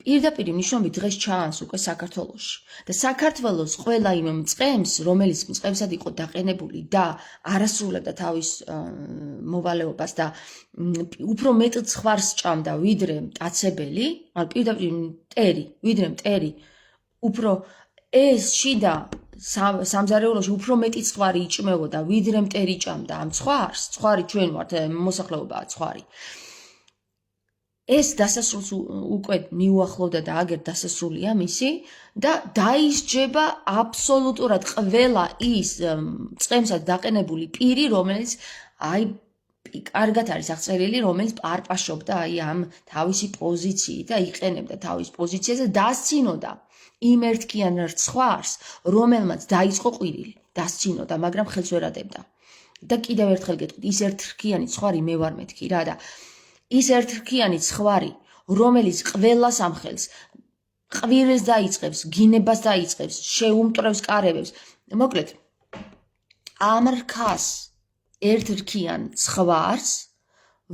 პირდაპირ მნიშვნელობით დღეს ჩაანს უკვე საქართველოში და საქართველოს ყველა იმ მწყემს, რომელიც მწყემსად იყო დაყენებული და არასრულებდა თავის მოვალეობას და უფრო მეტ ცხვარს ჭამდა ვიდრე მტაცებელი, ან პირდაპირ ვიდრე მტერი, უფრო ეს შიდა სამზარეულოში უფრო მეტი ცხვარი იჭმევოდა ვიდრე მტერი ჭამდა ამ ცხვარს, ცხვარი ჩვენ ვართ მოსახლეობაა ცხვარი. ეს დასასრულს უკვე მიუახლოვდა და აგერ დასასრულია მისი და დაისჯება აბსოლუტურად ყველა ის წყემსად დაყენებული პირი, რომელიც აი კარგად არის აღწერილი, რომელიც პარპაშობდა აი ამ თავისი პოზიციით და იყენებდა თავის პოზიციაზე და დასცინოდა იმ ერთკიან ცხვარს, რომელმაც დაიწყო ყვირილი, დასცინოდა, მაგრამ ხელს ვერ ადებდა. და კიდევ ერთხელ გეტყვით, ის ერთრქიანი ცხვარი მე ვარ მეთქი რა და ის ერთრქიანი ცხვარი, რომელიც ყველას ამხელს, ყვირილს დაიწყებს, გინებას დაიწყებს, შეუმტრევს კარებებს. მოკლედ, ამ რქას ერთრქიან ცხვარს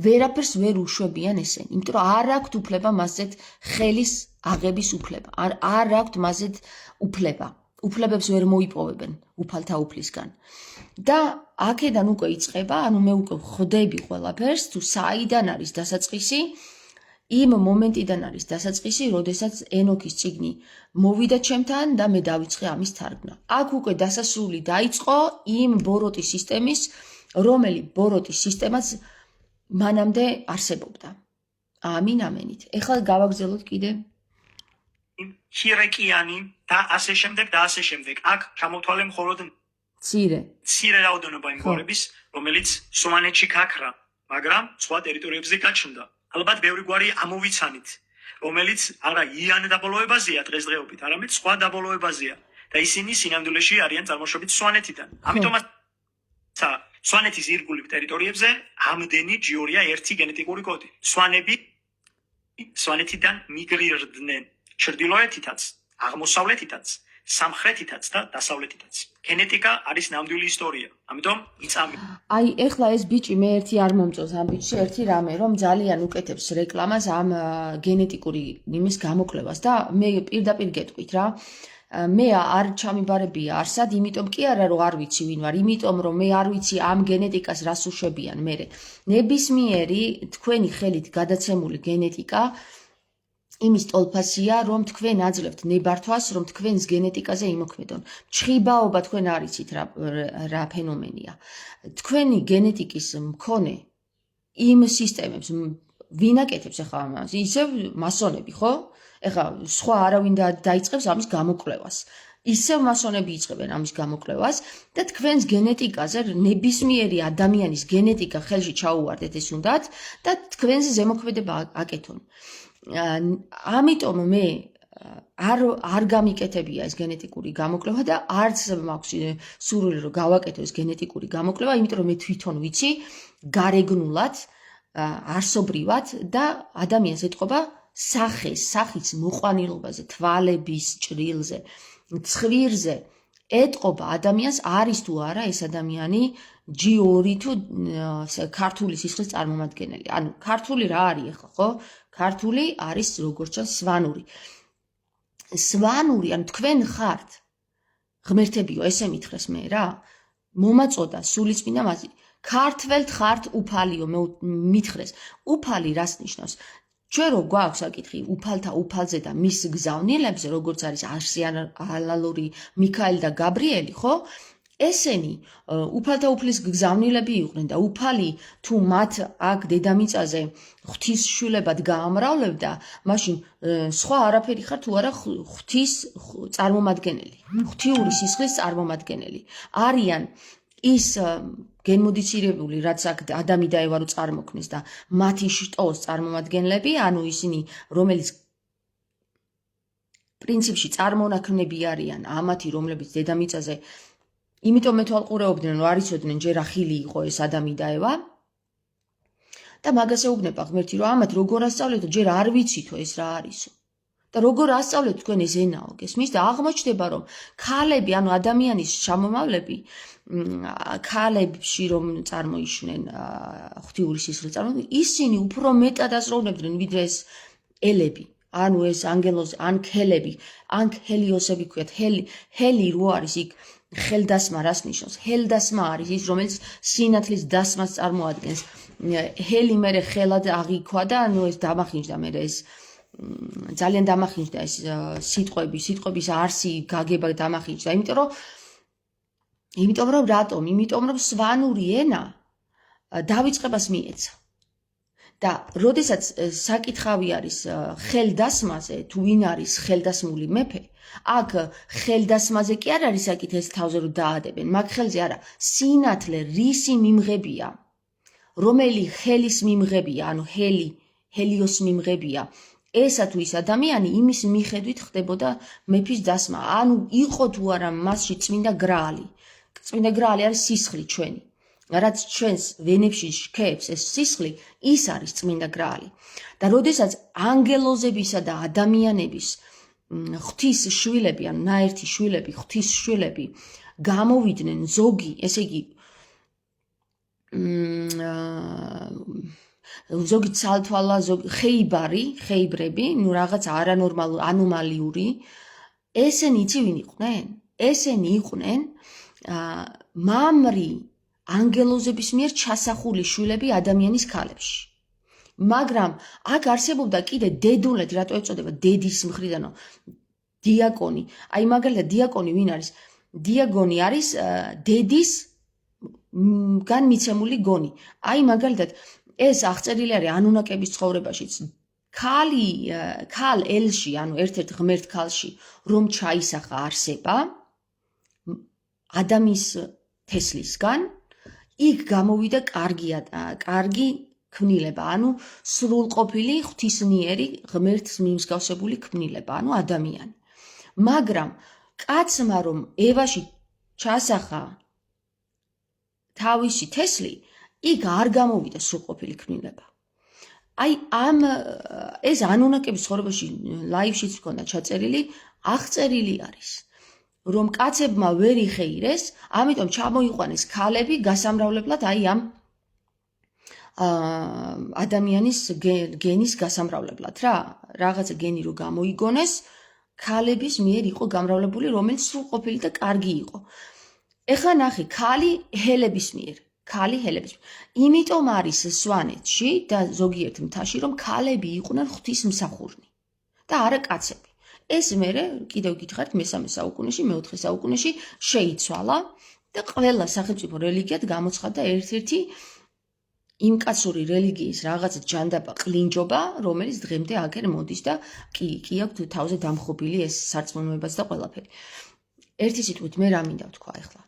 ვერაფერს ვერ უშვებიან ესენი, იმიტომ რომ არ აქვთ უფლება მასეთ ხელის აღების უფლება, არ აქვთ მასეთ უფლება. უფლებებს ვერ მოიპოვებენ უფალთა უფლისგან. და აქედან უკვე იწყება, ანუ მე უკვე ხვდები ყველაფერს, თუ საიდან არის დასაწყისი, იმ მომენტიდან არის დასაწყისი, როდესაც ენოქის წიგნი მოვიდა ჩემთან და მე დავიწყე ამის თარგმნა. აქ უკვე დასასრული დაიწყო იმ ბოროტის სისტემის, რომელი ბოროტის სისტემაც მანამდე არსებობდა. ამინ ამენით. ეხლა გავაგრძელოთ კიდე. ჰირეკიანი და ასე შემდეგ და ასე შემდეგ. აქ ჩამოთვალე მხოლოდ მცირე რაოდენობა იმ გვარების, რომელიც სვანეთში გაქრა, მაგრამ სხვა ტერიტორიებზე გაჩნდა. ალბათ ბევრი გვარი ამოვიცანით, რომელიც არა იან დაბოლოებაზეა დღესდღეობით, არამედ სხვა დაბოლოებაზეა და ისინი სინამდვილეში არიან წარმოშობით სვანეთიდან. ამიტომაც სვანეთის ირგვლივ ტერიტორიებზე ამდენი ჯიორია ერთი გენეტიკური კოდი. სვანები სვანეთიდან მიგრირდნენ ჩრდილოეთითაც, აღმოსავლეთითაც, სამხრეთითაც და დასავლეთითაც. გენეტიკა არის ნამდვილი ისტორია. ამიტომ იწამი. აი, ეხლა ეს ბიჭი მე ერთი არ მომწონს ამ ბიჭში ერთი რამე, რომ ძალიან უკეთებს რეკლამას ამ გენეტიკური იმის გამოკვლევას და მე პირდაპირ გეტყვით რა. მე არ ჩამიბარებია არსად, იმიტომ კი არა რომ არ ვიცი ვინ ვარ, იმიტომ რომ მე არ ვიცი ამ გენეტიკას რას უშვებიან მე. ნებისმიერი თქვენი ხელით გადაცემული გენეტიკა იმის ტოლფასია, რომ თქვენ აძლევთ ნებართვას, რომ თქვენს გენეტიკაზე იმოქმედონ. ჩხიბაობა თქვენ არ იცით რა ფენომენია. თქვენი გენეტიკის მქონე იმ სისტემებს ვინ აკეთებს ახლა ამას? ისევ მასონები, ხო? ეხლა სხვა არავინ დაიწყებს ამის გამოკვლევას. ისევ მასონები იწყებენ ამის გამოკვლევას და თქვენს გენეტიკაზე ნებისმიერი ადამიანის გენეტიკა ხელში ჩაუვარდეთ ეს უნდათ და თქვენზე ზემოქმედება აკეთონ. ამიტომ მე არ გამიკეთებია ეს გენეტიკური გამოკვლევა და არც მაქვს სურვილი რომ გავაკეთო ეს გენეტიკური გამოკვლევა, იმიტომ რომ მე თვითონ ვიცი გარეგნულად, არსობრივად და ადამიანს ეთყობა სახის მოყვანილობაზე, თვალების ჭრილზე, ცხვირზე ეთყობა ადამიანს არის თუ არა ეს ადამიანი G2 თუ ქართული სისხლის წარმომადგენელი. ანუ ქართული რა არის ახლა, ხო? ქართული არის როგორც ჩანს სვანური. სვანური, ანუ თქვენ ხართ ღმერთებიო, ესე მითხრეს მე რა. მომაწოდა სულიწმინდა მასი. ქართველთ ხართ უფალიო, მე მითხრეს. უფალი რას ნიშნავს? ჩვენ რო გვაქვს საკითხი უფალთა უფალზე და მის გზავნილებზე, როგორც არის არსიანალური, მიქაელი და გაბრიელი, ხო? ესენი უფალთა უფლის გზავნილები იყვნენ და უფალი თუ მათ აქ დედამიწაზე ღვთისშვილებად გაამრავლებდა, მაშინ სხვა არაფერი ხარ თუ არა ღვთის წარმომადგენელი, ღვთიური სისხლის წარმომადგენელი. არიან ის გენმოდიცირებული, რაც აქ ადამი და ევა რო წარმოქმნეს და მათი შტოს წარმომადგენლები, ანუ ისინი, რომელიც პრინციპში წარმონაქმნები არიან ამათი, რომლებიც დედამიწაზე იმიტომ მეთვალყურეობდნენ, რომ არ იცოდნენ ჯერ ახილი იყო ეს ადამი და ევა და მაგას ეუბნება ღმერთი, რომ ამათ როგორ ასწავლეთო, ჯერ არ ვიცითო ეს რა არისო. და როგორ ასწავლეთ თქვენ ეს ენაო, გესმის და აღმოჩნდება, რომ ქალები, ანუ ადამიანის შამომავლები, ქალებში რომ წარმოიშვნენ ღვთიური სისხლის წარმომადგენლები, ისინი უფრო მეტად ასრულებდნენ ვიდრე ეს ელები. ანუ ეს ანგელოზი, ან ქელები, ან ჰელიოსები ქვიათ. ჰელი რო არის იქ ხელდასმა რას ნიშნავს? ჰელდასმა არის ის, რომელიც სინათლის დასმას წარმოადგენს. ჰელი მერე ხელად აღიქვა და ანუ ეს დამახინჯდა მერე ეს ძალიან დამახინჯდა ეს სიტყვების არსი გაგება დამახინჯდა. იმიტომ რომ რატომ? იმიტომ რომ სვანური ენა დავიწყებას მიეცა. და როდესაც საკითხავი არის ხელდასმაზე, თუ ვინ არის ხელდასმული მეფე, აქ ხელდასმაზე კი არ არის საკითხი ეს თავზე რომ დაადებენ, მაგ ხელზე არა, სინათლე რისი მიმღებია, რომელი ხელის მიმღებია, ანუ ჰელიოს მიმღებია, ესა თუ ის ადამიანი, იმის მიხედვით ხდებოდა მეფის დასმა. ანუ იყო თუ არა მასში წმინდა გრაალი. წმინდა გრაალი არის სისხლი ჩვენი. რაც ჩვენს ვენებში შქეებს ეს სისხლი, ის არის წმინდა გრაალი. და როდესაც ანგელოზებისა და ადამიანების ღვთის შვილები, ანუ ნაერთი შვილები, ღვთის შვილები გამოვიდნენ ზოგი, ესე იგი ზოგი ცალთვალა, ზოგი ხეიბრები, ნუ რაღაც ანომალიური, ესენი იცი ვინ იყვნენ? ესენი იყვნენ მამრი ანგელოზების მიერ ჩასახული შვილები ადამიანის ქალებში. მაგრამ აქ არსებობდა კიდე დედულად, რატო ეწოდება დედის მხრიდანო დიაკონი. აი მაგალითად დიაკონი ვინ არის? დიაკონი არის დედის განმიცემული გონი. აი მაგალითად ეს აღწერილი არის ანუნაკების ცხოვრებაშიც. ქალ ელში, ანუ ერთ-ერთ ღმერთ ქალში, რომ ჩაისახა არსება ადამის თესლისგან, იქ გამოვიდა კარგი ქმნილება, ანუ სრულყოფილი ღვთისმიერი ღმერთს მიმსგავსებული ქმნილება, ანუ ადამიანი. მაგრამ კაცმა რომ ევაში ჩასახა თავისი თესლი, იქ არ გამოვიდა სრულყოფილი ქმნილება. აი ეს ანუნაკების ცხოვრებაში ლაივშიც მქონდა ჩაწერილი, აღწერილი არის. რომ კაცებმა ვერ იხეირეს, ამიტომ ჩამოიყვანეს ქალები გასამრავლებლად აი ამ ადამიანის გენის გასამრავლებლად რა. რაღაცა გენი რო გამოიგონეს, ქალების მიერ იყო გამრავლებული, რომელიც სრულყოფილი და კარგი იყო. ეხლა ნახე, ქალი ჰელების მიერ. იმიტომ არის სვანეთში და ზოგიერთ მთაში, რომ ქალები იყვნენ ღვთის მსახურნი და არა კაცები. ეს მერე კიდევ გითხარით მე-3 საუკუნეში, მე-4 საუკუნეში შეიცვალა და ყველა სახელმწიფო რელიგიად გამოცხადდა ერთ-ერთი იმკაცური რელიგიის რაღაც ჯანდაბა, ყლინჯობა, რომელიც დღემდე აქერ მოდის და კი აქვს თავზე დამხობილი ეს სარწმუნოებაც და ყველაფერი. ერთი სიტყვით მე რა მინდა ვთქვა ახლა.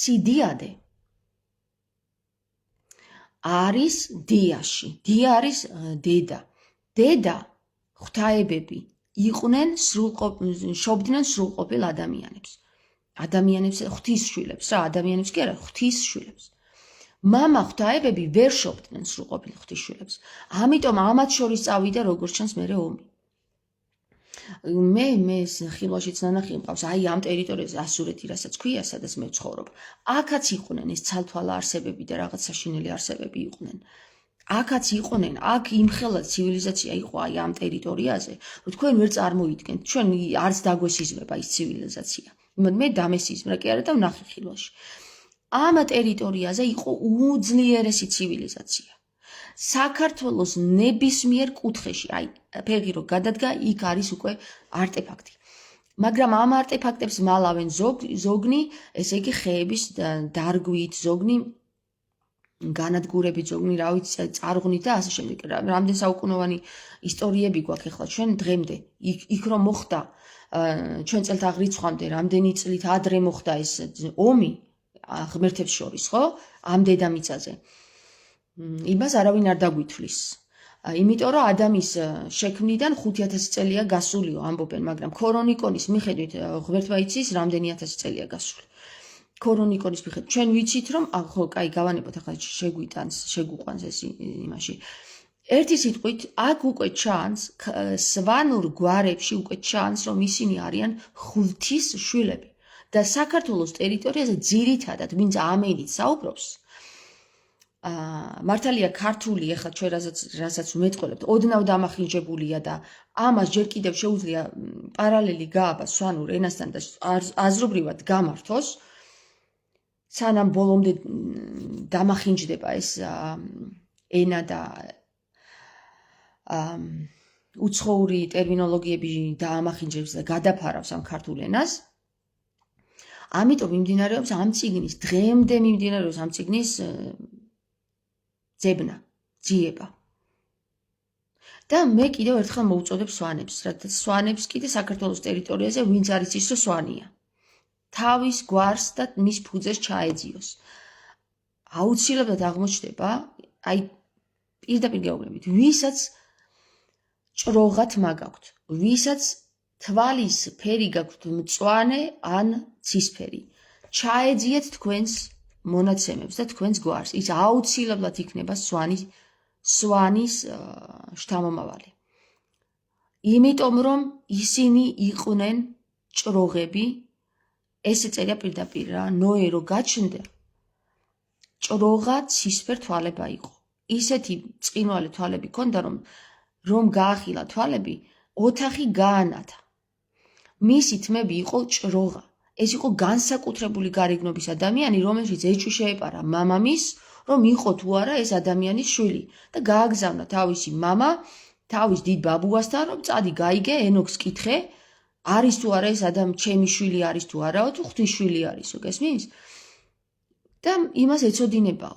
სიდიადე არის დიაში. დია არის დედა. დედა ღვთაებები იყვნენ შობდნენ სრულყოფილ ადამიანებს. ადამიანებს ღვთის შვილებს რა, ადამიანებს კი არა, ღვთის შვილებს. მამა ღვთაებები ვერ შობდნენ სრულყოფილ ღვთის შვილებს. ამიტომ ამათ შორის წავიდა როგორც ჩანს მერე ომი. მე ხილვაშიც ნანახი მყავს, აი ამ ტერიტორიაზე ასურეთი რასაც ქვია, სადაც მე ვცხოვრობ. აქაც იყვნენ ეს ცალთვალა არსებები და რაღაც საშინელი არსებები იყვნენ. აქაც იყვნენ, აქ იმხელა ცივილიზაცია იყო აი ამ ტერიტორიაზე, რომ თქვენ ვერ წარმოიდგენთ, ჩვენ არც დაგვესიზმრება ის ცივილიზაცია. მე დამესიზმრა კი არა და ვნახე ხილვაში. ამ ტერიტორიაზე იყო უძლიერესი ცივილიზაცია. საქართველოს ნებისმიერ კუთხეში, აი ფეხი რო გადადგა, იქ არის უკვე არტეფაქტი. მაგრამ ამ არტეფაქტებს მალავენ ზოგნი, ესე იგი ხეების დარგვით, ზოგნი განადგურებით, ზოგნი რა ვიცი, წარღვნით და ასე შემდეგ. რამდენ საუკუნოვანი ისტორიები გვაქვს ახლა ჩვენ დღემდე. იქ რომ მოხდა ჩვენ წელთაღრიცხვამდე, რამდენი წლით ადრე მოხდა ეს ომი ღმერთებს შორის, ხო? ამ დედამიწაზე. იმას არავინ არ დაგვითვლის. იმიტომ რომ ადამის შექმნიდან 5000 წელია გასულიო ამბობენ, მაგრამ ქორონიკონის მიხედვით ღმერთმა იცის რამდენი 1000 წელია გასული. ქორონიკონის მიხედვით ჩვენ ვიცით რომ ხო, კაი გავანებოთ ახლა შეგვიყვანს ეს იმაში. ერთი სიტყვით, აქ უკვე ჩანს სვანურ გვარებში უკვე ჩანს რომ ისინი არიან ღვთის შვილები და საქართველოს ტერიტორიაზე ძირითადად ვინც ამენით საუბრობს მართალია ქართული ახლა ჩვენ რასაც ვმეტყველებთ, ოდნავ დამახინჯებულია და ამას ჯერ კიდევ შეუძლია პარალელი გააბას სვანურ ენასთან და აზრობრივად გამართოს, სანამ ბოლომდე დამახინჯდება ეს ენა და უცხოური ტერმინოლოგიები დაამახინჯებს და გადაფარავს ამ ქართულ ენას. ამიტომ მიმდინარეობს ამ წიგნის, დღემდე მიმდინარეობს ამ წიგნის ძებნა, ძიება. და მე კიდევ ერთხელ მოვუწოდებ სვანებს, რადგან სვანებს კიდე საქართველოს ტერიტორიაზე ვინც არის ის, რომ სვანია. თავის გვარს და მის ფუძეს ჩაეძიოს. აუცილებლად აღმოჩნდება, აი პირდაპირ გეუბნებით, ვისაც ჭროღა თმა გაქვთ, ვისაც თვალის ფერი გაქვთ მწვანე ან ცისფერი, ჩაეძიეთ თქვენს მონაცემებს და თქვენს გვარს. ის აუცილებლად იქნება სვანის შთამომავალი. იმიტომ რომ ისინი იყვნენ ჭროღები, ესე წერია პირდაპირ რა, ნოე რო გაჩნდა, ჭროღა ცისფერ თვალება იყო. ისეთი წინვალე თვალები ქონდა, რომ გაახილა თვალები, ოთახი გაანათა. მისი თმები იყო ჭროღა. ეს იყო განსაკუთრებული გარეგნობის ადამიანი, რომელშიც ეჭვი შეეპარა მამამის, რომ იყო თუ არა ეს ადამიანის შვილი და გააგზავნა თავისი მამა თავის დიდ ბაბუასთან, რომ წადი გაიგე, ენოქს კითხე, არის თუ არა ეს ჩემი შვილი არის თუ არაო, თუ ღვთის შვილი არისო, გესმის? და იმას ეცოდინებაო.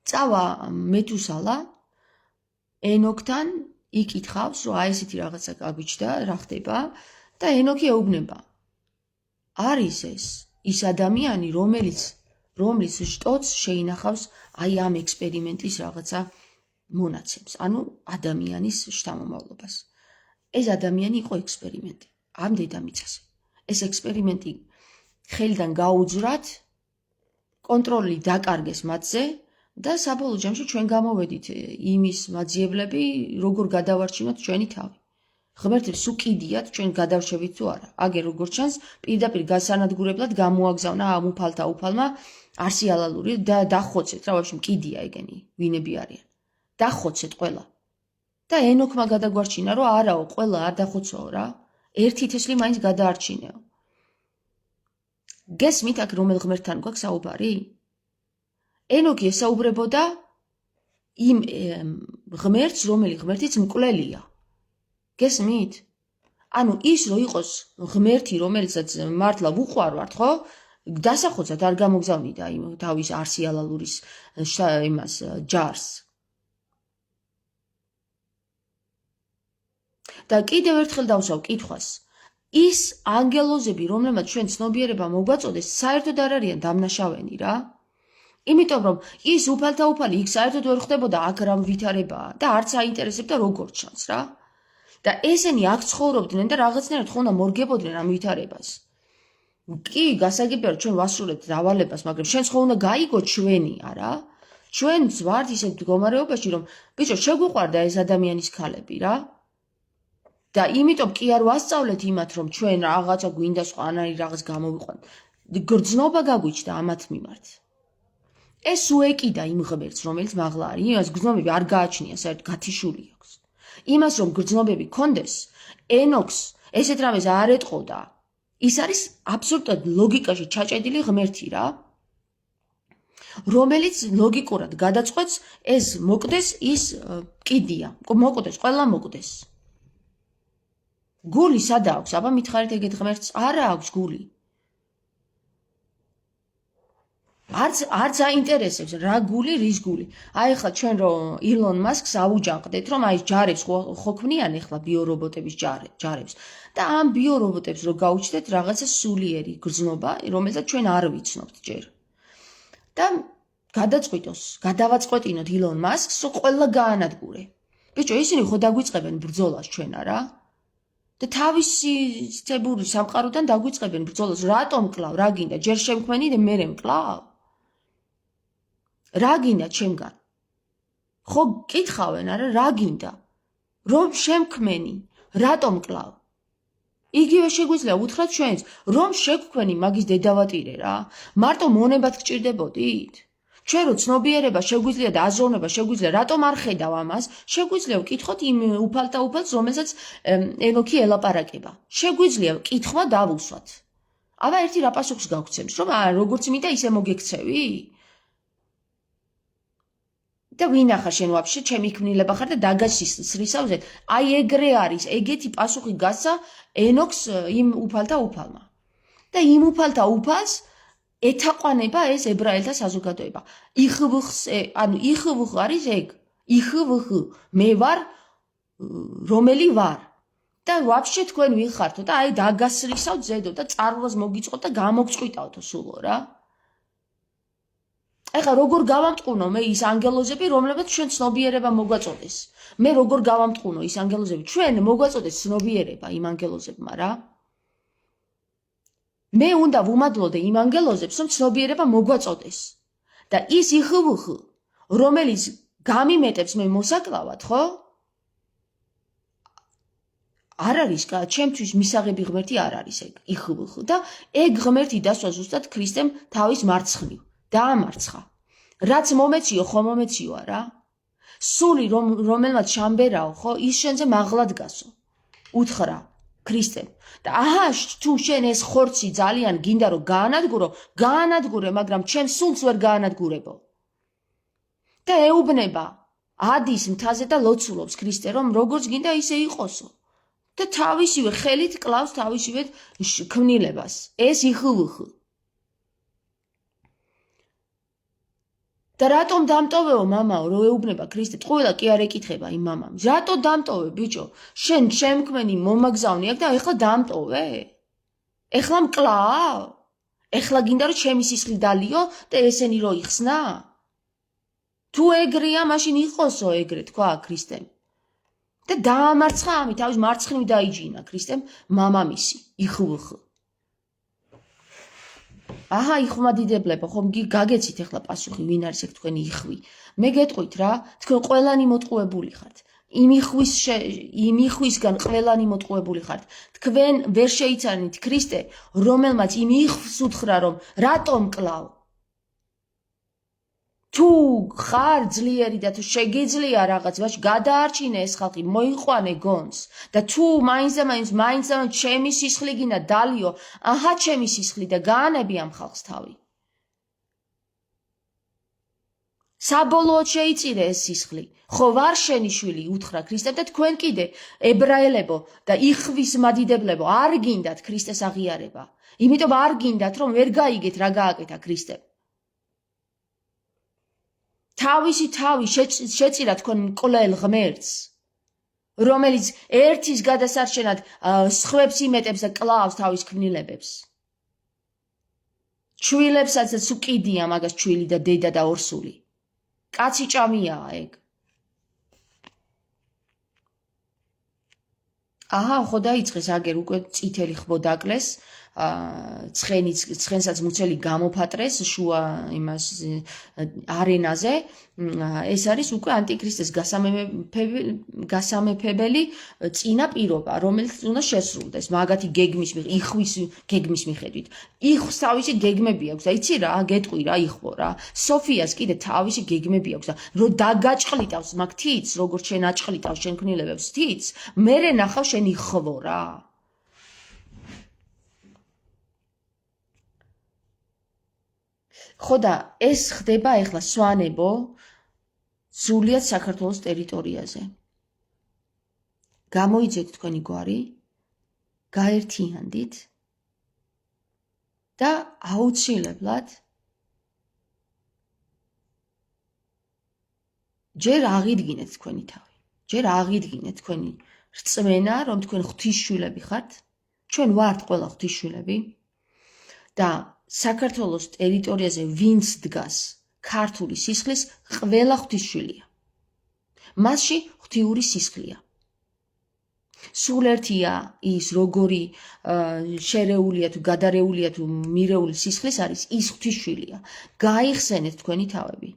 წავა მეთუსალა ენოქთან იკითხავს, რომ აი ესეთი რაღაცა გაგვიჩნდა, რა ხდება და ენოქი ეუბნება. არის ის ადამიანი, რომლის შტოც შეინახავს აი ამ ექსპერიმენტის რაღაცა მონაცემს, ანუ ადამიანის შთამომავლობას. ეს ადამიანი იყო ექსპერიმენტი ამ დედამიწაზე. ეს ექსპერიმენტი ხელიდან გაუძვრათ, კონტროლი დაკარგეს მათზე და საბოლოო ჯამში ჩვენ გამოვედით იმის მაძიებლები, როგორ გადავარჩინოთ ჩვენი თავი. ღმერთებს უკიდიათ ჩვენ გადავშევით თუ არა. აგერ როგორც ჩანს, პირდაპირ გასანადგურებლად გამოაგზავნა ამ უფალთა უფალმა არსი ალალური და დახოცეთ, რა ვაფშე მკიდია ეგენი, ვინები არიან. დახოცეთ ყველა. და ენოქმა გადაგვარჩინა, რომ არაო, ყველა არ დახოცოო რა. ერთი თესლი მაინც გადაარჩინეო. გესმით აქ რომელ ღმერთთან გვაქვს საუბარი? ენოქი ესაუბრებოდა იმ ღმერთს, რომელი ღმერთიც მკვლელია. გესმით? ანუ ის რო იყოს ღმერთი, რომელსაც მართლა ვუყვარვართ, ხო? დასახოცად არ გამოგზავნიდა იმ თავის არსი ალალურის იმას ჯარს. და კიდევ ერთხელ დავსვავ კითხვას. ის ანგელოზები, რომლებმაც ჩვენ ცნობიერება მოგვაწოდეს, საერთოდ არ არიან დამნაშავენი რა. იმიტომ რომ ის უფალთა უფალი იქ საერთოდ ვერ ხდებოდა, აქ რამ ვითარებაა და არც აინტერესებდა როგორ ჩანს რა. და ესენი აქ ცხოვრობდნენ და რაღაცნაირად ხომ უნდა მორგებოდნენ ამ ვითარებას. კი, გასაგებია რომ ჩვენ ვასრულებთ დავალებას, მაგრამ შენს ხო უნდა გაიგო ჩვენი, არა? ჩვენც ვართ ისეთ მდგომარეობაში, რომ ბიჭო, შეგვიყვარდა ეს ადამიანის ქალები რა. და იმიტომ კი არ ვასწავლეთ იმათ, რომ ჩვენ რაღაცა გვინდა სხვანაირი რაღაც გამოვიყვანთ. გრძნობა გაგვიჩნდა ამათ მიმართ. ეს უეკიდა იმ ღმერთს, რომელიც მაღლა არის, იმას გრძნობები არ გააჩნია, საერთოდ გათიშული აქვს. იმას რომ გრძნობები კონდეს, ენოქს ესეთ რამეს არ ეტყოდა. ის არის აბსოლუტურად ლოგიკაში ჩაჭედილი ღმერთი რა. რომელიც ლოგიკურად გადაწყვეტს ეს მოკდეს, ის კიდია. მოკდეს, ყველა მოკდეს. გული სადა აქვს? აბა მითხარით ეგეთ ღმერთს? არა აქვს გული. არც აინტერესებს რა გული, რის გული. აი ახლა ჩვენ რომ ილონ მასკს აუჯანყდეთ, რომ აი ჯარებს ხო ქმნიან ახლა ბიორობოტების ჯარებს. და ამ ბიორობოტებს რო გაუჩნდეთ რაღაცა სულიერი გრძნობა, რომელსაც ჩვენ არ ვიცნობთ ჯერ. და გადავაწყვეტინოთ ილონ მასკს, რომ ყველა გაანადგურე. ბიჭო, ისინი ხო დაგვიწყებენ ბრძოლას ჩვენ არა? და თავისი ცებური სამყაროდან დაგვიწყებენ ბრძოლას. რატომ კლავ? რა გინდა? ჯერ შემქმენი და მერე მკლავ? რა გინდა ჩემგან? ხო კითხავენ არა, რა გინდა? რომ შემქმენი, რატომ კლავ? იგივე შეგვიძლია უთხრათ ჩვენს, რომ შეგქვენი მაგის დედავატირე რა. მარტო მონებად გჭირდებოდით? ჩვენ რო ცნობიერება შეგვიძლია და აზროვნება შეგვიძლია, რატომ არ ხედავ ამას? შეგვიძლია ვკითხოთ იმ უფალთა უფალს, რომელსაც ენოქი ელაპარაკება. შეგვიძლია კითხვა დავუსვათ. აბა ერთი რა პასუხს გაგვცემს, რომ როგორც მინდა ისე მოგექცევი? და ვინახა შენ ვაფშე ჩემი ქმნილება ხარ და დაგასისრისავზე. აი ეგრე არის, ეგეთი პასუხი გასცა ენოქს იმ უფალთა უფალმა. და იმ უფალთა უფალს ეთაყვანება ეს ებრაელთა საზოგადოება. ანუ იხვხ არის ეგ. იხვხ მე ვარ რომელი ვარ. და ვაფშე თქვენ ვიხართო და აი დაგასრისავთ ზედო და წარვლას მოგიწყოთ და გამოგწყვიტავთო სულო რა. ეხლა როგორ გავამტყუნო მე ის ანგელოზები, რომლებიც ჩვენ ცნობიერება მოგვაწოდეს. მე როგორ გავამტყუნო ის ანგელოზები, ჩვენ მოგვაწოდეს ცნობიერება იმ ანგელოზებმა რა. მე უნდა ვუმადლოდე იმ ანგელოზებს, რომ ცნობიერება მოგვაწოდეს. და ის იხვხ, რომელიც გამიმეტებს მე მოსაკლავად, ხო? არ არის, ჩემთვის მისაღები ღმერთი არ არის ეგ, იხვხ და ეგ ღმერთი დასვა ზუსტად ქრისტემ თავის მარცხნივ. დაამარცხა. რაც მომეციო, ხო მომეციოა რა. სული რომელმაც შამბერაო, ხო, ის შენზე მაღლად გასო. უთხრა ქრისტემ. და აჰა, თუ შენ ეს ხორცი ძალიან გინდა რომ გაანადგურე, მაგრამ ჩემ სულს ვერ გაანადგურებო. და ეუბნება ადის მთაზე და ლოცულობს ქრისტე, რომ როგორც გინდა ისე იყოსო. და თავისივე ხელით კლავს თავისივე ქმნილებას. ეს იხვხ. და რატომ დამტოვეო მამაო, რო ეუბნება ქრისტე, ყველა კი არ ეკითხება იმ მამამ. რატო დამტოვე ბიჭო? შენ შემქმენი მომაგზავნი აქ და ეხლა დამტოვე? ეხლა მკლავ? ეხლა გინდა რომ ჩემი სისხლი დალიო და ესენი რო იხსნა? თუ ეგრეა, მაშინ იყოსო ეგრე, თქვა ქრისტემ. და დაამარცხა ამით, თავის მარცხნივ დაიჯინა ქრისტემ მამამისი, იხვხ. აჰა, იხმადიდებლებო, ხომ გაგეცით ეხლა პასუხი, ვინ არის ეგ თქვენი იხვი? მე გეტყვით რა, თქვენ ყველანი მოტყუებული ხართ. იმ იხვისგან ყველანი მოტყუებული ხართ. თქვენ ვერ შეიცანით ქრისტე, რომელმაც იმ იხვს უთხრა, რომ რატომ კლავ? თუ ხარ ძლიერი და თუ შეგიძლია რაღაც ვაში გადაარჩინე ეს ხალხი, მოიყვანე გონს და თუ მაინც ჩემი სისხლი გინდა დალიო, აჰა ჩემი სისხლი და გაანები ამ ხალხს თავი. საბოლოოდ შეიწირე ეს სისხლი. ხო ვარ შენი შვილი, უთხრა ქრისტემ და თქვენ კიდე ებრაელებო და იხვის მადიდებლებო, არ გინდათ ქრისტეს აღიარება. იმიტომ არ გინდათ რომ ვერ გაიგეთ რა გააკეთა ქრისტემ. თავისი თავი შეწირა თქვენ მკვლელ ღმერთს, რომელიც ერთის გადასარჩენად სხვებს იმეტებს და კლავს თავის ქმნილებებს. ჩვილებსაც უკიდია მაგას ჩვილი და დედა და ორსული. კაცი ჭამიაა ეგ. აჰა, ხო დაიწყეს აგერ უკვე წითელი ხბო დაკლეს. ცხენსაც მუცელი გამოფატრეს შუა იმას არენაზე. ეს არის უკვე ანტიქრისტეს გასამეფებელი წინა პირობა, რომელიც უნდა შესრულდეს მაგათი იხვის გეგმის მიხედვით. იხვის თავისი გეგმები აქვს და იცი რა, გეტყვი რა იხვო რა. სოფიას კიდე თავისი გეგმები აქვს და რო დაგაჭყლიტავს მაგ თითს, როგორც შენ აჭყლიტავს შენ ქმნილებებს თითს, მერე ნახავ შენ იხვო რა. ხო და ეს ხდება ეხლა სვანებო სრულიად საქართველოს ტერიტორიაზე. გამოიძეთ თქვენი გვარი, გაერთიანდით და აუცილებლად ჯერ აღიდგინეთ თქვენი თავი. ჯერ აღიდგინეთ თქვენი რწმენა, რომ თქვენ ღვთისშვილები ხართ. ჩვენ ვართ ყველა ღვთისშვილები და საქართველოს ტერიტორიაზე ვინც დგას ქართული სისხლის ყველა ღვთისშვილია. მასში ღვთიური სისხლია. სულ ერთია ის როგორი შერეულია თუ გადარეულია თუ მირეული სისხლის არის ის ღვთისშვილია. გაიხსენეთ თქვენი თავები.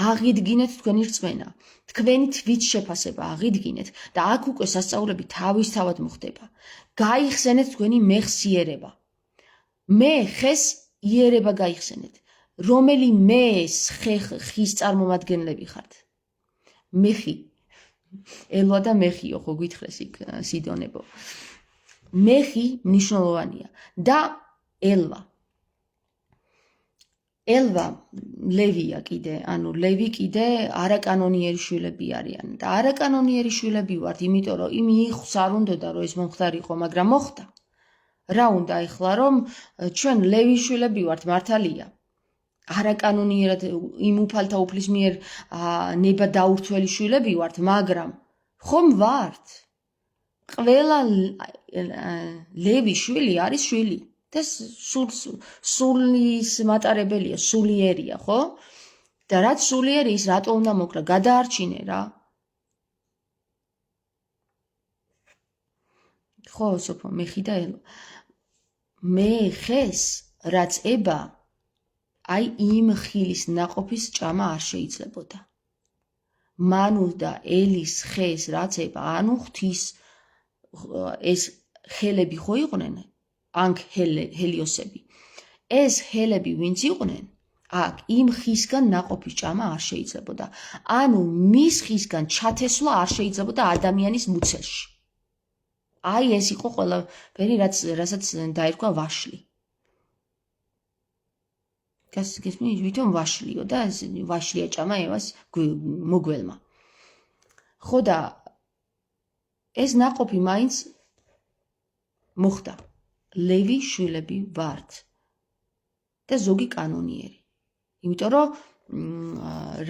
აღიდგინეთ თქვენი რწმენა. თქვენი თვით შეფასება აღიდგინეთ და აქ უკვე სასწაულები თავისთავად მოხდება. გაიხსენეთ თქვენი მეხსიერება. მე ხეს იერება გაიხსენეთ. რომელი ხის წარმომადგენლები ხართ? მეხი. ელვა და მეხიო, ხო გითხრეს იქ სიდონებო. მეხი მნიშვნელოვანია და ელვა. ელვა ლევია კიდე, ანუ ლევი კიდე არაკანონიერი შვილები არიან და არაკანონიერი შვილები ვართ, იმიტომ რომ იმ იხს არ უნდოდა რომ ეს მომხდარიყო, მაგრამ მოხდა. რა უნდა ეხლა რომ ჩვენ ლევის შვილები ვართ, მართალია. არაკანონიერად იმ უფალთა უფლის მიერ ნება დაურთველი შვილები ვართ, მაგრამ ხომ ვართ? ყველა ლევის შვილი არის შვილი. და სულის მატარებელია, სულიერია, ხო? და რაც სულიერი ის რატო უნდა მოკლა? გადაარჩინე რა. ხო, სოფო, მეხი და ელვა. მე ხეს, რაც ება, აი იმ ხილის ნაყოფის ჭამა არ შეიძლებოდა. მანუ და ელის ხეს რაც ება, ანუ ღვთის ეს ხელები ხო იყვნენ? ანქ ჰელიოსები. ეს ჰელები ვინც იყვნენ, აქ იმ ხისგან ნაყოფის ჭამა არ შეიძლებოდა. ანუ მის ხისგან ჩათესვლა არ შეიძლებოდა ადამიანის მუცელში. აი ეს იყო ყველაფერი, რასაც დაერქვა ვაშლი. გასმის ვითომ ვაშლიო და ვაშლია ჭამა ევას მოგველმა. ხო და ეს ნაყოფი მაინც მოხდა. ლევი შვილები ვართ და ზოგი კანონიერი. იმიტომ რომ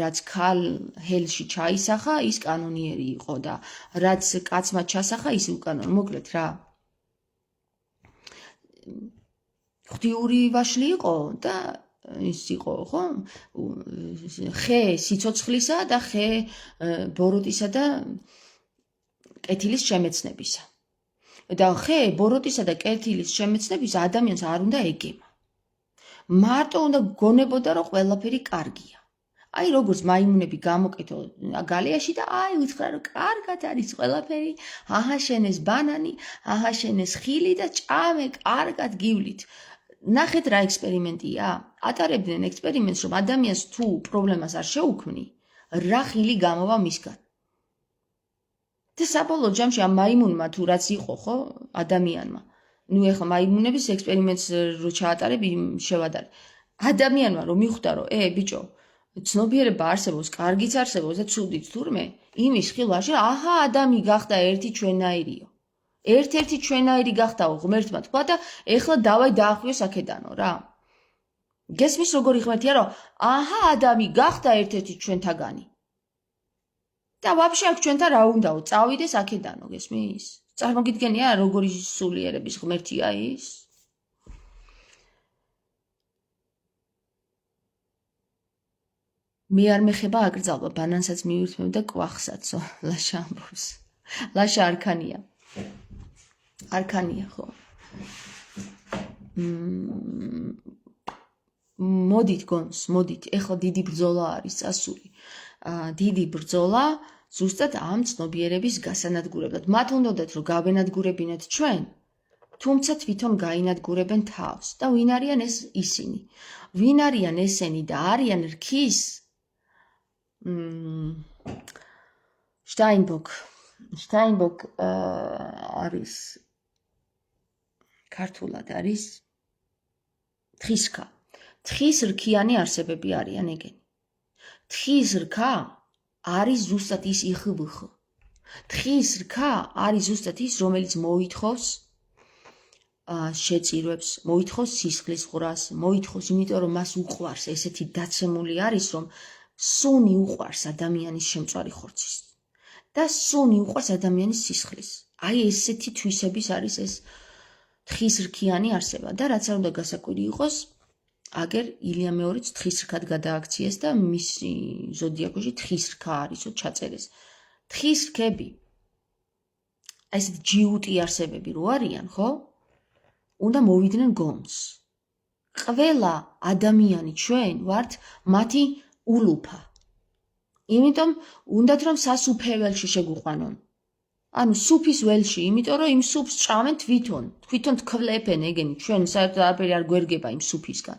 რაც ქალ ჰელში ჩაისახა, ის კანონიერი იყო და რაც კაცმა ჩასახა, ის უკანონო. მოკლედ რა. ღვთიური ვაშლი იყო და ის იყო, ხო? ხე სიცოცხლისა და ხე ბოროტისა და კეთილის შემეცნებისა. და ხე ბოროტისა და კეთილის შემეცნების ადამიანს არ უნდა ეგემა. მარტო უნდა გონებოდა რომ ყველაფერი კარგია. აი როგორც მაიმუნები გამოკეთო გალიაში და აი უთხრა რომ კარგად არის ყველაფერი, აჰაშენეს ბანანი, აჰაშენეს ხილი და ჭამე კარგად გივლით. ნახეთ რა ექსპერიმენტია? ატარებდნენ ექსპერიმენტს რომ ადამიანს თუ პრობლემას არ შეუქმნი, რა ხილი გამოვა მისგან. და საბოლოო ჯამში ამ მაიმუნმა თუ რაც იყო, ხო, ადამიანმა. ნუ ეხლა მაიმუნების ექსპერიმენტს რო ჩაატარები, შევადარე. ადამიანმა რომ მიხვდა რომ ბიჭო, ცნობიერება არსებობს, კარგიც არსებობს და ცუდიც თურმე, იმის ხილვაში, აჰა, ადამი გახდა ერთი ჩვენაირიო. ერთ-ერთი ჩვენაირი გახდაო ღმერთმა თქვა და ეხლა დავაი დაახვიოს აქედანო რა. გესმის როგორი ღმერთია რომ აჰა, ადამი გახდა ერთ-ერთი ჩვენთაგანი. და ვაფშე აქ ჩვენთან რა უნდაო, წავიდეს აქედანო, გესმის? წარმოგიდგენია როგორი სულიერების ღმერთია ის? მე არ მეხება აკრძალვა, ბანანსაც მივირთმევ და კვახსაცო, ლაშა ამბობს. ლაშა არქანია. არქანია, ხო. მოდით გონს, მოდით, ეხლა დიდი ბრძოლა არის წასული. დიდი ბრძოლა ზუსტად ამ ცნობიერების გასანადგურებლად. მათ უნდათ რომ გავენადგურებინათ ჩვენ, თუმცა თვითონ გაინადგურებენ თავს. და ვინ არიან ეს ისინი? ვინ არიან ესენი და არიან რქის? შტაინბოკ არის ქართულად არის თხისქა. თხის რქიანი არსებები არიან ეგენი. თხის რქა არის ზუსტად ის იხბხ. თხის რქა არის ზუსტად ის, რომელიც მოითხოვს შეწირვებს, მოითხოვს სისხლის ყვრას, მოითხოვს, იმიტომ რომ მას უყვარს, ესეთი დაცემული არის, რომ სუნი უყვარს ადამიანის შემწვარი ხორცის და სუნი უყვარს ადამიანის სისხლის. აი ესეთი თვისების არის ეს თხის რქიანი არსება და რაც არ უნდა გასაკვირი იყოს, აგერ ილია მეორეც თხის რქად გადააქციეს და მისი ზოდიაქოში თხის რქა არისო ჩაწერეს. თხის რქები, აი ესეთი ჯიუტი არსებები რო არიან, ხო? უნდა მოვიდნენ გონს. ყველა ადამიანი ჩვენ ვართ მათი ულუფა. იმიტომ უნდათ რომ სასუფე ველში შეგუყვანონ. ანუ სუფის ველში, იმიტომ რომ იმ სუფს ჭამენ თვითონ თქმელებენ ეგენი, ჩვენ საერთოდ არაფერი არ გვერგება იმ სუფისგან.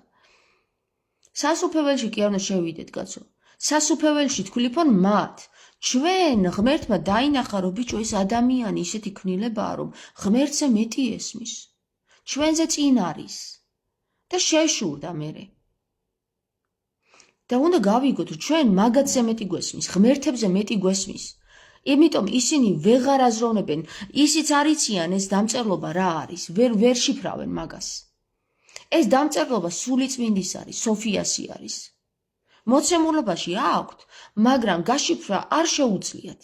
სასუფეველში კი არ უნდა შევიდეთ, კაცო. სასუფეველში თქვილიფონ მათ. ჩვენ ღმერთმა დაინახა, რომ ბიჭო ეს ადამიანი ისეთი ქმნილებაა, რომ ღმერთზე მეტი ესმის. ჩვენზე წინ არის და შეშურდა მერე. და უნდა გავიგოთ, რომ ჩვენ მაგათზე მეტი გვესმის, ღმერთებზე მეტი გვესმის. იმიტომ ისინი ვეღარ აზროვნებენ, ისიც არიციან ეს დამწერლობა რა არის, ვერ შიფრავენ მაგას. ეს დამწერლობა სულიწმინდის არის, სოფიასი არის. მოცემულობაში აქვთ, მაგრამ გაშიფრვა არ შეუძლიათ.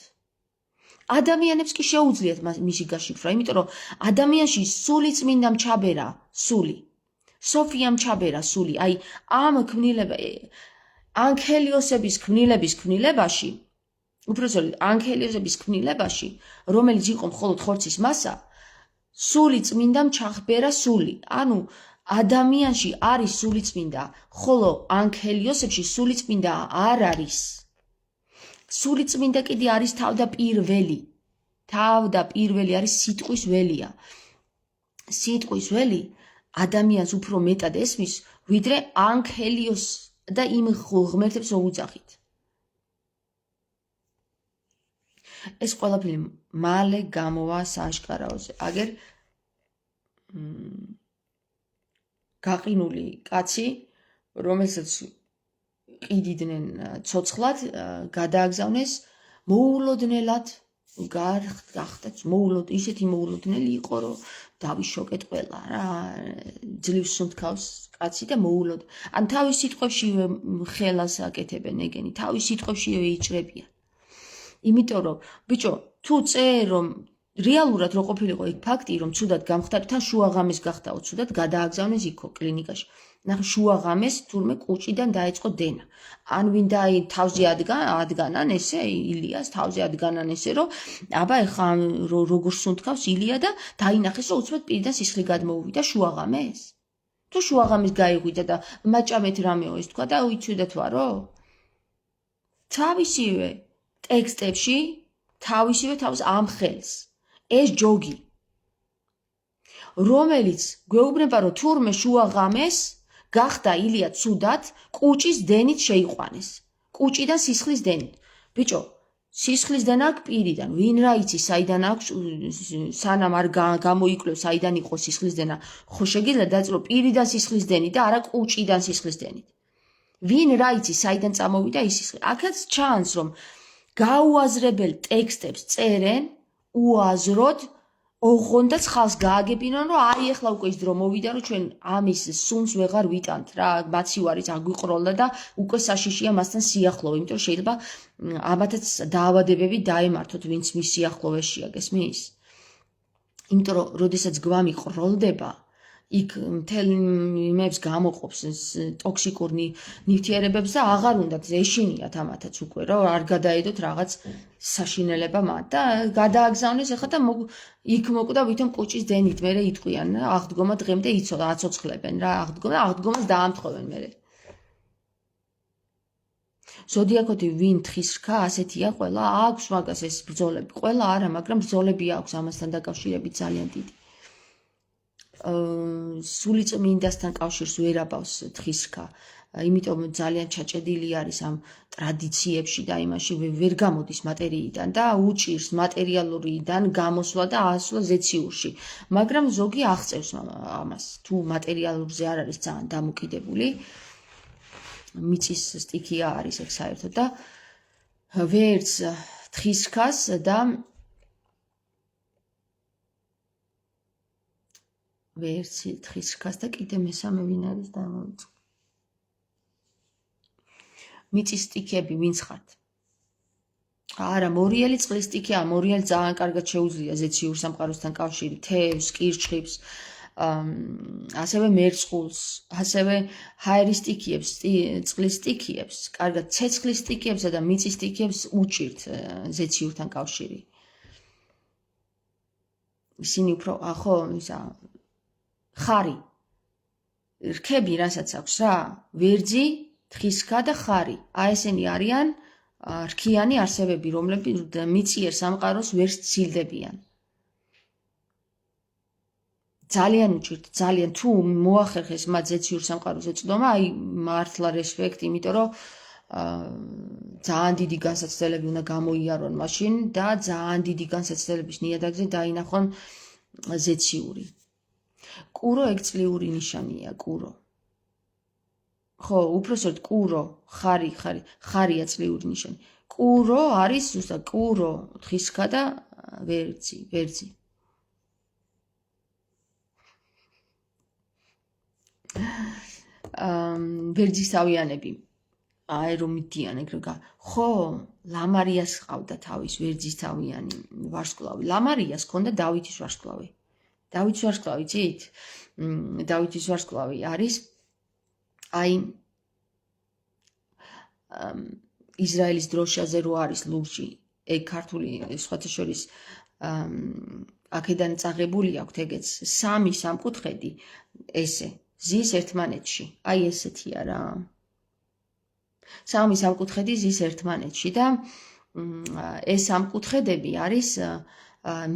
ადამიანებს კი შეუძლიათ მისი გაშიფრვა, იმიტომ რომ ადამიანში სულიწმინდამ ჩაბერა სული. სოფიამ ჩაბერა სული, აი ამ ქმნილება ანქელიოსების ქმნილების ქმნილებაში, უпроსოდ ანქელიოსების ქმნილებაში, რომელიც იყო მხოლოდ ხორცის მასა, სულიწმინდამ ჩახბერა სული. ანუ ადამიანში არის სულიწმინდა, ხოლო ანქელიოსებში სულიწმინდა არ არის. სულიწმინდა კიდე არის თავდაპირველი. თავდაპირველი არის სიტყვის ველია. სიტყვის ველი ადამიანს უფრო მეტად ესმის, ვიდრე ანქელიოს და იმ ღმერთებს უძახით. ეს ყველაფერი მალე გამოვა სააშკარაოზე. აგერ გაყინული კაცი, რომელსაც ყიდიდნენ ცოცხლად, გადააგზავნეს მოულოდნელად, გახდათ ისეთი მოულოდნელი იყო, რომ დავიშოკეთ ყველა რა, ძლივს სუნთქავს კაცი და მოულოდ. ან თავის სიტყვებშივე ხელას აკეთებენ ეგენი, თავის სიტყვებშივე იჭრებიან. იმიტომ რომ ბიჭო, თუ წერე რომ რეალურად რო ყოფილიყო იქ ფაქტი, რომ ცუდად გამხდარი, თან შუაღამეს გახდაო ცუდად, გადააგზავნეს იქო კლინიკაში. ნახე შუაღამეს თურმე კუჭიდან დაეწყო დენა. ან ვინდა თავზე ადგანან ესე ილიას თავზე ადგანან ესე რომ აბა ეხა როგორ სუნთქავს ილია და დაინახეს რომ უცბად პირიდან სისხლი გადმოუვიდა შუაღამეს. თუ შუაღამეს გაიღვიძა და მაჭამეთ რამეო ეს თქვა და უიცვიდათ ვარო? თავისივე ტექსტებში თავისივე თავს ამხელს ეს ჯოგი, რომელიც გვეუბნება, რომ თურმე შუაღამეს გახდა ილია ცუდად, კუჭის დენით შეიყვანეს. კუჭიდან სისხლის დენით. ბიჭო, სისხლის დენა აქვს პირიდან. ვინ რა იცი, საიდან აქვს, სანამ არ გამოიკლებს, საიდან იყო სისხლის დენა. ხო შეგიძლია დაწყო პირიდან სისხლის დენით და არა კუჭიდან სისხლის დენით. ვინ რა იცი, საიდან წამოვიდა ის სისხლი. აქაც ჩანს, რომ გაუაზრებელ ტექსტებს წერენ უაზროდ, ოღონდაც ხალხს გააგებინონ, რომ აი ახლა უკვე ის დრო მოვიდა, რომ ჩვენ ამის სუნს ვეღარ ვიტანთ რა, მაცივარიც აგვიყროლდა და უკვე საშიშია მასთან სიახლოვე, იმიტომ რომ შეიძლება ამათაც დაავადებები დაემართოთ, ვინც მის სიახლოვეშია, გესმის? იმიტომ რომ როდესაც გვამი ყროლდება, იქ მთელ იმებს გამოყოფს ტოქსიკურ ნივთიერებებს და აღარ უნდათ ეშინიათ ამათაც უკვე, რომ არ გადაედოთ რაღაც საშინელება მათ და გადააგზავნეს ახლა და იქ მოკვდა ვითომ კუჭის დენით, მერე იტყვიან რა, აღდგომა დღემდე აცოცხლებენ რა, აღდგომას დაამთხოვენ მერე. ზოდიაქოთი ვინ თხის რქა, ასეთია ყველა, აქვს მაგას ეს ბრძოლები, ყველა არა, მაგრამ ბრძოლები აქვს ამასთან დაკავშირებით ძალიან დიდი. სულიწმინდასთან კავშირს ვერ აბავს თხის რქა, იმიტომ ძალიან ჩაჭედილი არის ამ ტრადიციებში და იმაში ვერ გამოდის მატერიიდან და უჭირს მატერიალურიდან გამოსვლა და ასვლა ზეციურში. მაგრამ ზოგი აღწევს ამას, თუ მატერიალურზე არ არის ძალიან დამოკიდებული, მიწის სტიქია არის ეგ საერთოდ და ვერც თხის რქას და ვერც თხის რქას და კიდე მესამე ვინ არის დამოვიწყო. მიწის სტიქები ვინც ხართ? არა, მორიელი წყლის სტიქია, მორიელი ძალიან კარგად შეუძლია ზეციურ სამყაროსთან კავშირი, თევზს, კირჩხიბს, ასევე მერწყულს, ასევე ჰაერის სტიქიებს, წყლის სტიქიებს, კარგად ცეცხლის სტიქიებსა და მიწის სტიქიებს უჭირთ ზეციურთან კავშირი. ისინი უფრო ხო, ისა ხარი. რქები რასაც აქვს რა, ვერძი, თხის რქა და ხარი. აი ესენი არიან რქიანი არსებები, რომლებიც მიწიერ სამყაროს ვერ სცილდებიან. ძალიან უჭირთ, ძალიან თუ მოახერხეს მათ ზეციურ სამყაროზე წვდომა, აი მართლა რეспект, იმიტომ რომ ძალიან დიდი განსაცდელები უნდა გამოიარონ მაშინ და ძალიან დიდი განსაცდელების ნიადაგზე დაინახონ ზეციური. კურო ეგ წლიური ნიშანია, კურო. ხო, უпроსოდ კურო, ხარია წლიური ნიშანი. კურო არის ზუსტად კურო, თხისქა და ვერძი. ვერძისთავიანები. აი რომ მიდიან ეგ რა. ხო, ლამარიას ყავდა თავის ვერძისთავიანი ვარსკვლავი. ლამარიას ჰქონდა დავითის ვარსკვლავი. დავითის ვარსკვლავი ძით? დავითის ვარსკვლავი არის აი ისრაელის დროშაზე რო არის ლურჯი, ეგ ქართული სხვათა შორის აქედან წაღებული აქვთ ეგეც სამი სამკუთხედი ესე ზის ერთმანეთში. აი ესეთია რა. სამი სამკუთხედი ზის ერთმანეთში და ეს სამკუთხედები არის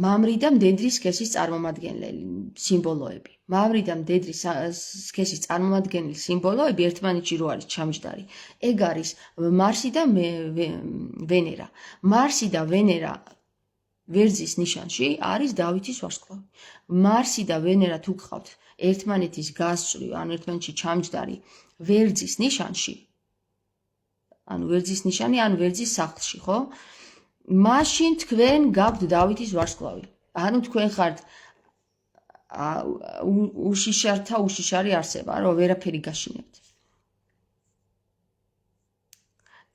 მამრი და მდედრის სქესის წარმომადგენელი სიმბოლოები. მამრი და მდედრის სქესის წარმომადგენელი სიმბოლოები ერთმანეთში რო არის ჩამჯდარი. ეგ არის მარსი და ვენერა. მარსი და ვენერა ვერძის ნიშანში არის დავითის ვარსკვლავი. მარსი და ვენერა თუ გყავთ ერთმანეთის გასწვრივ, ანუ ერთმანეთში ჩამჯდარი ვერძის ნიშანში, ანუ ვერძის ნიშანი, ანუ ვერძის სახლში, ხო? მაშინ თქვენ გაქვთ დავითის ვარსკვლავი. ანუ თქვენ ხართ უშიშართა უშიშარი არსება, რომ ვერაფერი გაშინებთ.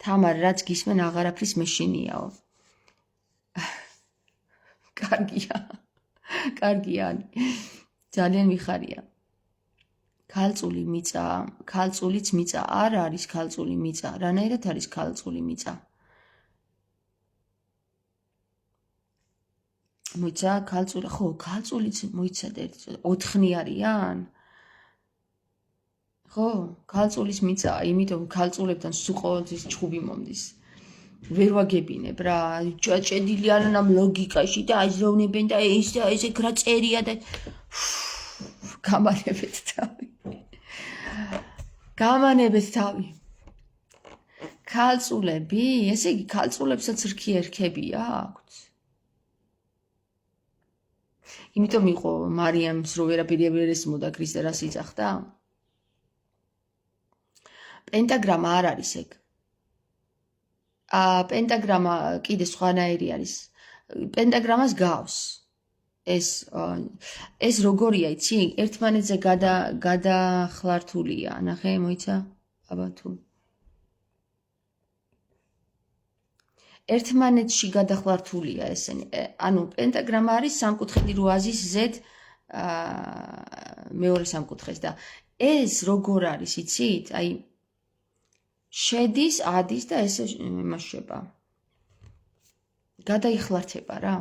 თამარ, რაც გისმენ აღარაფრის მეშინიაო. კარგია. ძალიან მიხარია. ქალწული მიწა, ქალწულიც მიწა არ არის ქალწული მიწა. რანაირად არის ქალწული მიწა? მოიცა ქალწული, ხო, ქალწულიც მოიცადე, 4 არიან? ხო, ქალწულის მიწა, იმიტომ ქალწულებთან სულ ყოველთვის ჩხუბი მომდის. ვერ ვაგებინებ რა, ჭეჭედილი არიან ამ ლოგიკაში და აზროვნებენ და ეს და ესე რა წერია და გამანებეთ თავი. ქალწულები, ესე იგი ქალწულებსაც რქი ერქები აქვთ. იმიტომ იყო მარიამს რო ვერაფერი ვერ ესმოდა ქრისტე რას იძახდა? პენტაგრამა არ არის ეგ. პენტაგრამა კიდე სხვანაირი არის. პენტაგრამას გავს. ეს როგორია, იცი? ერთმანეთზე გადახლართულია. ნახე, მოიცა? აბა თუ. ერთმანეთში გადახლართულია ესენი. ანუ პენტაგრამა არის სამკუთხედი რო აზის ზედ მეორე სამკუთხედს და ეს როგორ არის, იცით? აი შედის, ადის და ესე იმაშება. გადაიხლართება რა.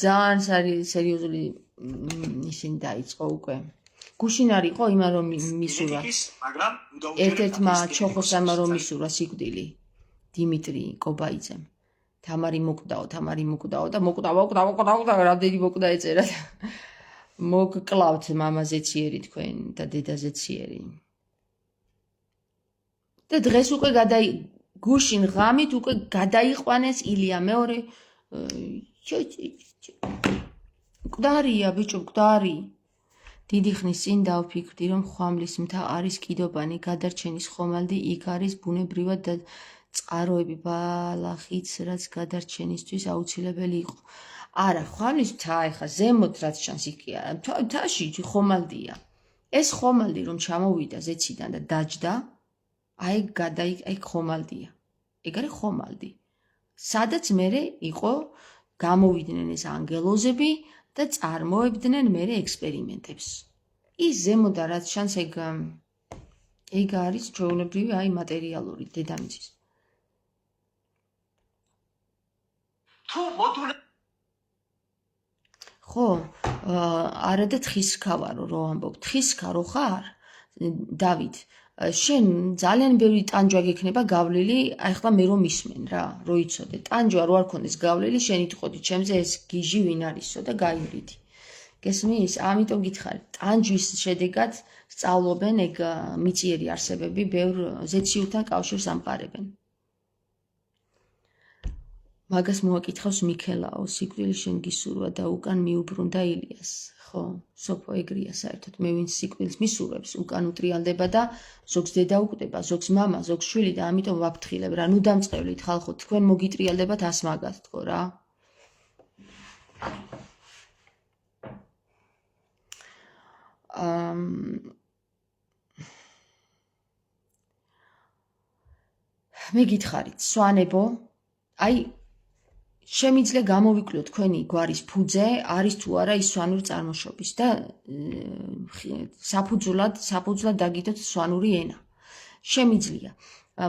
ძალიან სერიოზული ისინი დაიწყო უკვე. გუშინ არ იყო იმან რომ მისურვა. ერთ-ერთმა ჩოხოსამმა რომ მისურვა სიკვდილი. დიმიტრი კობაიძემ. თამარი მოკვდაო და მოკვდა, რამდენი მოკვდა ეწერა. მოგკლავთ მამაზეციერი თქვენ და დედაზეციერი. და დღეს უკვე გუშინ ღამით უკვე გადაიყვანეს ილია მეორე. მკვდარია, ბიჭო, მკვდარი. დიდი ხნის წინ დავფიქრდი, რომ ხვამლის მთა არის კიდობანი, გადარჩენის ხომალდი იქ არის ბუნებრივად და წყაროები ბალახიც, რაც გადარჩენისთვის აუცილებელი იყო. არა, ხვამლის მთა ეხა ზემოთ რაც ჩანს იქ კი არა, მთაში ხომალდია. ეს ხომალდი რომ ჩამოვიდა ზეციდან და დაჯდა, აი ხომალდია. ეგ არის ხომალდი. სადაც მერე იყო გამოვიდნენ ეს ანგელოზები და წარმოებდნენ მერე ექსპერიმენტებს. ის ზემოდან რაც ჩანს ეგ არის ჩვეულებრივი აი მატერიალური დედამიწის. ხო, არა და თხისქავარო რო ამბობ. თხისქა რო ხარ, დავით, შენ ძალიან ბევრი ტანჯვა გექნება გავლილი, აი ხლა მე რომ ისმენ რა, რო იცოდე. ტანჯვა რო არ ქონდეს გავლილი, შენ იტყოდი ჩემზე ეს გიჟი ვინ არისო და გაიმრიდი. გესმის? ამიტომ გითხარი, ტანჯვის შედეგად სწავლობენ ეგ მიწიერი არსებები ბევრ ზეციურთან კავშირს ამყარებენ. მაგას მოაკითხავს მიქელაო, სიკვდილი შენ გისურვა და უკან მიუბრუნდა ილიას. ხო, სოფო ეგრია საერთოდ, მე ვინც სიკვდილს მისურვებს, უკან უტრიალდება და ზოგს დედა უკვდება, ზოგს მამა, ზოგს შვილი და ამიტომ ვაფრთხილებ რა. ნუ დამწყევლით ხალხო, თქვენ მოგიტრიალდებათ ასმაგად თქო რა. მე გითხარით, სვანებო, აი შემიძლია გამოვიკლო თქვენი გვარის ფუძე, არის თუ არა ის სვანური წარმოშობის და საფუძვლად დაგიდოთ სვანური ენა. შემიძლია.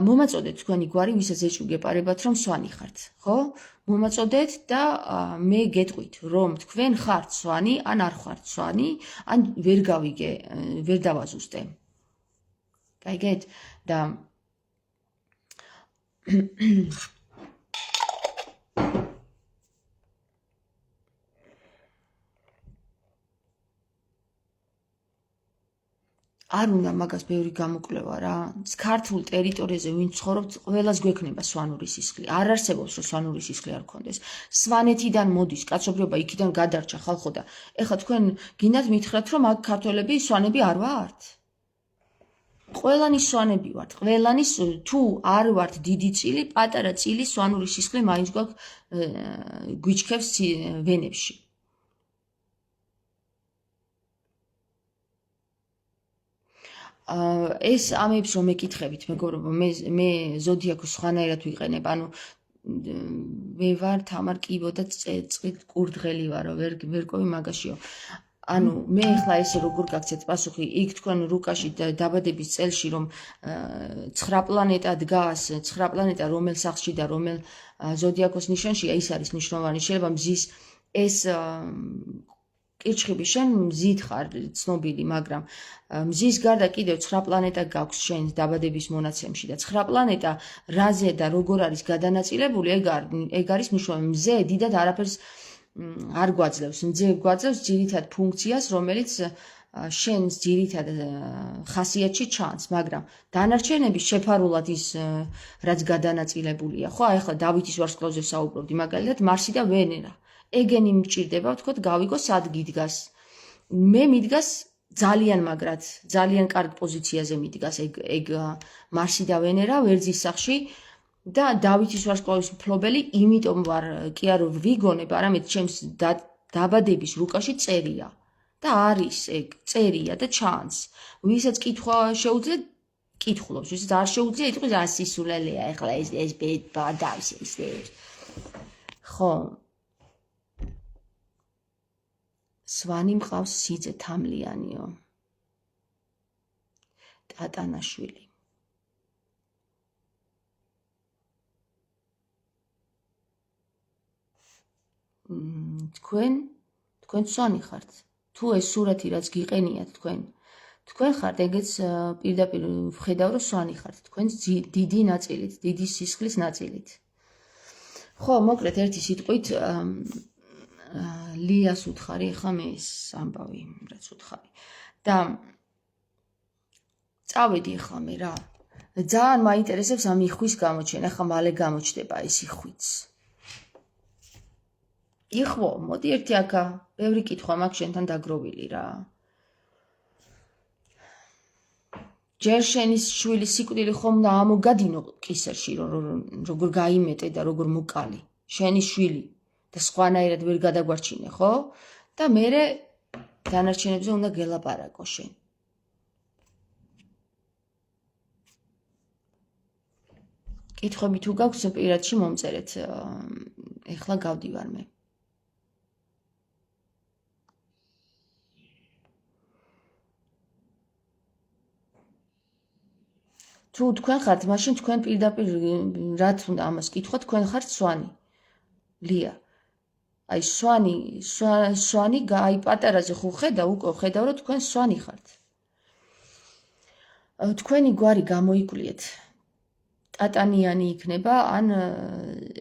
მომაწოდეთ თქვენი გვარი, ვისაც ეჭვი გეპარებათ, რომ სვანი ხართ, ხო? მომაწოდეთ და მე გეტყვით, რომ თქვენ ხართ სვანი, ან არ ხართ სვანი, ან ვერ დავაზუსტე. გაიგეთ? და არ უნდა მაგას ბევრი გამოკვლევა რა. ქართულ ტერიტორიაზე ვინ ცხოვრობთ, ყველას გვექნება სვანური სისხლი. არ არსებობს რომ სვანური სისხლი არ გქონდეს. სვანეთიდან მოდის, კაცობრიობა იქიდან გადარჩა ხალხო და ეხლა თქვენ გინდათ მითხრათ რომ აქ ქართველები სვანები არ ვართ? ყველანი სვანები ვართ. ყველანი თუ არ ვართ დიდი წილი, პატარა წილი სვანური სისხლი მაინც გვიჩქევს ვენებში. ეს ამებს რომ ეკითხებით, მეგობრებო, მე ზოდიაქოს სხვანაირად ვიყენებ, ანუ მე ვარ თამარ კიბო და წყით კურდღელი ვარო, ვერ ყვი მაგაშიო. ანუ მე ახლა ესე როგორ გაგცეთ პასუხი, იქ თქვენ რუკაში დაბადების წელში რომ 9 პლანეტა დგას, 9 პლანეტა რომელ სახლში და რომელ ზოდიაქოს ნიშანშია, ის არის მნიშვნელოვანი. შეიძლება მზის ეს კირჩხიბი შენ მზით ხარ ცნობილი, მაგრამ მზის გარდა კიდევ 9 პლანეტა გაქვს შენ დაბადების მონაცემში და 9 პლანეტა რაზე და როგორ არის გადანაწილებული, ეგ არის მნიშვნელოვანი. მზე დიდად არაფერს არ გვაძლევს. მზე გვაძლევს ძირითად ფუნქციას, რომელიც შენს ძირითად ხასიათში ჩანს, მაგრამ დანარჩენები შეფარულად ის რაც გადანაწილებულია, ხო? აი ახლა დავითის ვარსკვლავზე საუბრობდი, მაგალითად მარსი და ვენერა. ეგენი მჭირდება, ვთქვათ, გავიგო სად გიდგას. მე მიდგას ძალიან მაგრად, ძალიან კარგ პოზიციაზე მიდგას ეგ მარსი და ვენერა ვერძის სახში და დავითის ვარსკვლავის მფლობელი, იმიტომ ვარ კი არ ვიგონებ, არამედ ჩემს დაბადების რუკაში წერია. და არის ეგ წერია და ჩანს. ვისაც კითხვა შეუძლია, კითხულობს, ვისაც არ შეუძლია, იტყვის რა სისულელეა, ეხლა ეს დავის ეს. ხო. სვანი მყავს სიძე თამლიანიო. ტატანაშვილი. თქვენ სვანი ხართ. თუ ეს სურათი რაც გიყენიათ თქვენ ხართ, ეგეც პირდაპირ ვხედავ რომ სვანი ხართ. თქვენ დიდი ნაწილით, დიდი სისხლის ნაწილით. ხო, მოკლედ ერთი სიტყვით ლიას უთხარი, ახლა მე ეს ამბავი რაც უთხარი. და წავედი ახლა მე რა. ძალიან მაინტერესებს ამ იხვის გამოჩენა, ახლა მალე გამოჩდება ეს იხვიც. იხვო, მოდი ერთი აქა, ბევრი კითხვა მაქვს შენთან დაგროვილი რა. ჯერ შენის შვილი სიკვდილი ხომ და ამოგადინო კისერში, როგორ გაიმეტე და როგორ მოკალი. შენი შვილი და სხვანაირად ვერ გადაგვარჩინე, ხო? და მერე დანარჩენებზე უნდა გელაპარაკო შენ. კითხვები თუ გაქვს, პირადში მომწერეთ. ეხლა გავდივარ მე. თუ თქვენ ხართ, მაშინ თქვენ პირდაპირ რაც უნდა ამას კითხოთ, თქვენ ხართ სვანი. ლია. აი სვანი აი პატარაზე ხო ხედა უკვე ხედავ რომ თქვენ სვანი ხართ. თქვენი გვარი გამოიკვლიეთ. ტატანიანი იქნება ან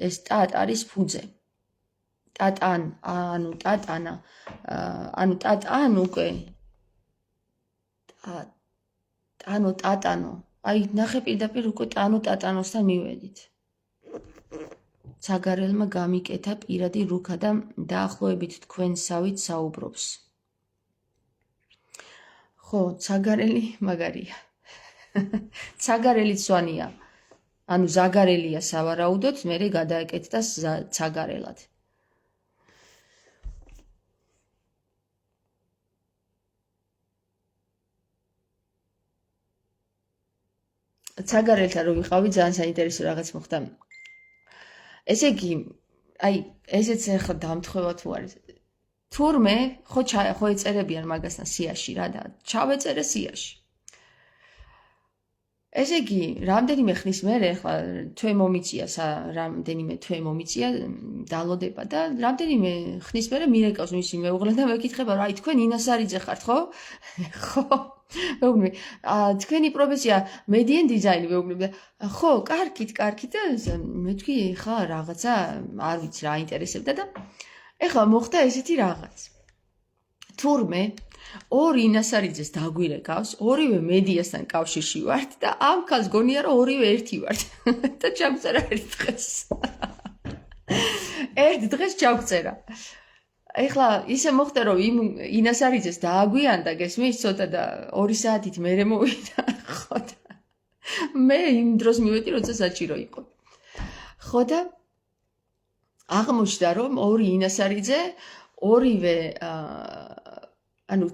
ეს ტატ არის ფუძე. ტატან, ანუ ტატანა, ანუ ტატან უკვე ტატანო. აი ნახე პირდაპირ უკვე ტატანოსთან მივედით. ცაგარელმა გამიკეთა პირადი რუქა და დაახლოებით თქვენსავით საუბრობს. ხო, ცაგარელი მაგარია. ცაგარელი სვანია. ანუ ზაგარელია სავარაუდოდ, მერე გადაეკეთდა ცაგარელად. ცაგარელთან რო ვიყავი, ძალიან საინტერესო რაღაც მოხდა. ესე იგი, აი, ესეც ახლა დამთხევა თუ არის. თურმე ხო ეწერებიან მაგასთან სიაში რა და ჩავეწერე სიაში. ესე იგი, რამდენიმე ხნის მერე ახლა თვე მომიწია დალოდება და რამდენიმე ხნის მერე მირეკავს მისი მეუღლე და მეკითხება რა, აი თქვენ ინასარიძე ხართ, ხო? ხო. მეუბნები, თქვენი პროფესია მედია დიზაინი მეუბნები. ხო, კარგით და მე თქვი ხა რაღაცა არ ვიცი რა ინტერესებდა და ეხლა მოხდა ესეთი რაღაც. თურმე ორი ინასარიძეს დაგვირეკავს, ორივე მედიასთან კავშირში ვართ და ამ ქალს გონია რომ ორივე ერთი ვართ და ჩავწერა ერთ დღეს. ერთ დღეს ჩავწერა. ეხლა ისე მოხდა რომ იმ ინასარიძეს დააგვიანდა გესმის ცოტა და 2 საათით მერე მოვიდა. ხო და მე იმ დროს მივედი როცა საჭირო იყო. ხო და აღმოჩნდა რომ ორი ინასარიძე ორივე ანუ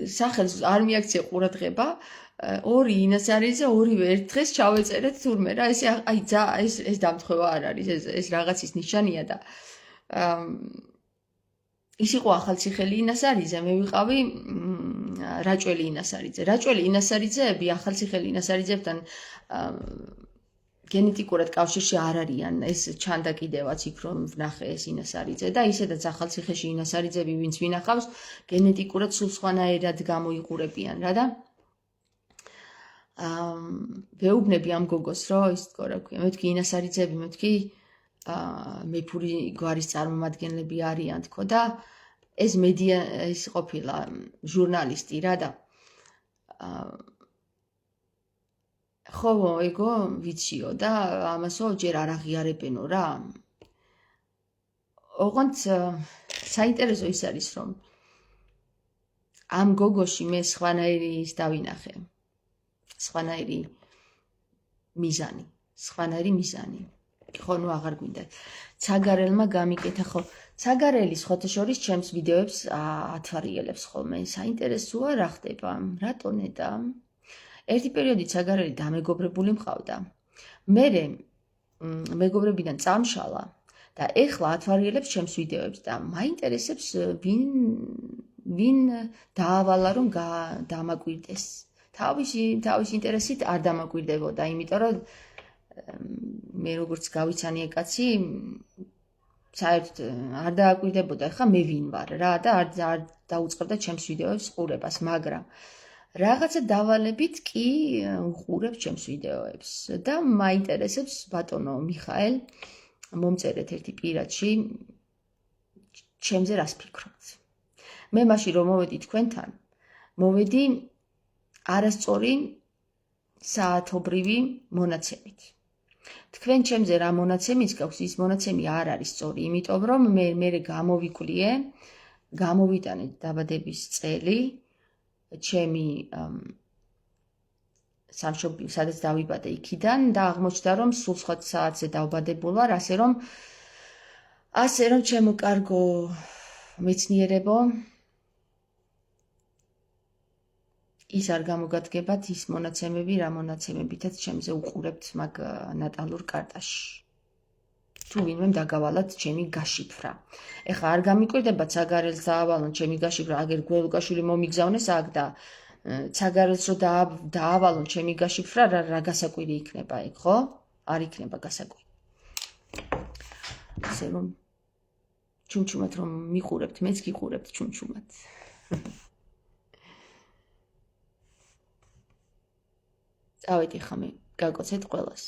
სახელს არ მიაქცია ყურადღება, ორი ინასარიძე ორივე ერთ დღეს ჩავეწერეთ თურმე რა, ეს აი ეს დამთხევა არ არის, ეს რაღაცის ნიშანია და ის იყო ახალციხელი ინასარიძე, მე ვიყავი რაჭველი ინასარიძე. რაჭველი ინასარიძეები ახალციხელი ინასარიძეებთან გენეტიკურად კავშირში არ არიან, ეს ჩანდა კიდევაც იქ რომ ვნახე ეს ინასარიძე და ისედაც ახალციხეში ინასარიძეები ვინც ვინახავს, გენეტიკურად სულ სხვანაირად გამოიყურებიან რა და ვეუბნები ამ გოგოს რომ ის თქო რა ქვია, მე ვთქვი ინასარიძეები, მე ვთქვი მეფური გვარის წარმომადგენლები არიან თქო და ეს მედია ის ყოფილა ჟურნალისტი რა და ხო ეგო ვიციო და ამასო ჯერ არ აღიარებენო რა. ოღონდ საინტერესო ის არის რომ ამ გოგოში მე სხვანაირი ის დავინახე. სხვანაირი მიზანი. ხო, ნუ აღარ გვინდა. ცაგარელმა გამიკეთა ხო. ცაგარელი სხვათა შორის ჩემს ვიდეოებს ათვალიერებს ხოლმე. საინტერესოა რა ხდება. რატონე და ერთი პერიოდი ცაგარელი დამეგობრებული მყავდა. მერე მეგობრებიდან წამშალა და ეხლა ათვალიერებს ჩემს ვიდეოებს და მაინტერესებს ვინ დაავალა რომ დამაკვირდეს. თავის ინტერესით არ დამაკვირდებოდა, იმიტომ რომ მე როგორც გავიცანიე კაცი, საერთოდ არ დააკვირდებოდა, ხა მე ვინ ვარ რა და არ დაუწყებდა ჩემს ვიდეოებს ყურებას, მაგრამ რაღაცა დავალებით კი უყურებ ჩემს ვიდეოებს და მაინტერესებს ბატონო მიხაელ მომწერეთ ერთი პირადში ჩემზე რას ფიქრობთ. მე მაშინ რომ მოვედი თქვენთან, მოვედი არასწორი საათობრივი მონაცემით. თქვენ ჩემზე რა მონაცემიც გაქვს, ის მონაცემი არ არის სწორი, იმიტომ რომ მე გამოვიკვლიე, გამოვიტანე დაბადების წელი, ჩემი სამშობლო, სადაც დავიბადე იქიდან და აღმოჩნდა რომ სულ სხვა საათზე დავბადებულ ვარ, ასე რომ ჩემო კარგო მეცნიერებო ის არ გამოგადგებათ ის მონაცემები, რა მონაცემებითაც ჩემზე უყურებთ მაგ ნატალურ კარტაში. თუ ვინმე დაგავალათ ჩემი გაშიფრა. ეხლა არ გამიკვირდება ცაგარელს დაავალონ ჩემი გაშიფრა, აგერ გველუკაშვილი მომიგზავნეს აქ და ცაგარელს რო დაავალონ ჩემი გაშიფრა, რა გასაკვირი იქნება ეგ, ხო? არ იქნება გასაკვირი. ასე რომ ჩუმჩუმად რომ მიყურებთ, მეც გიყურებთ ჩუმჩუმად. წავედი ხა მე, გაგოცეთ ყველას.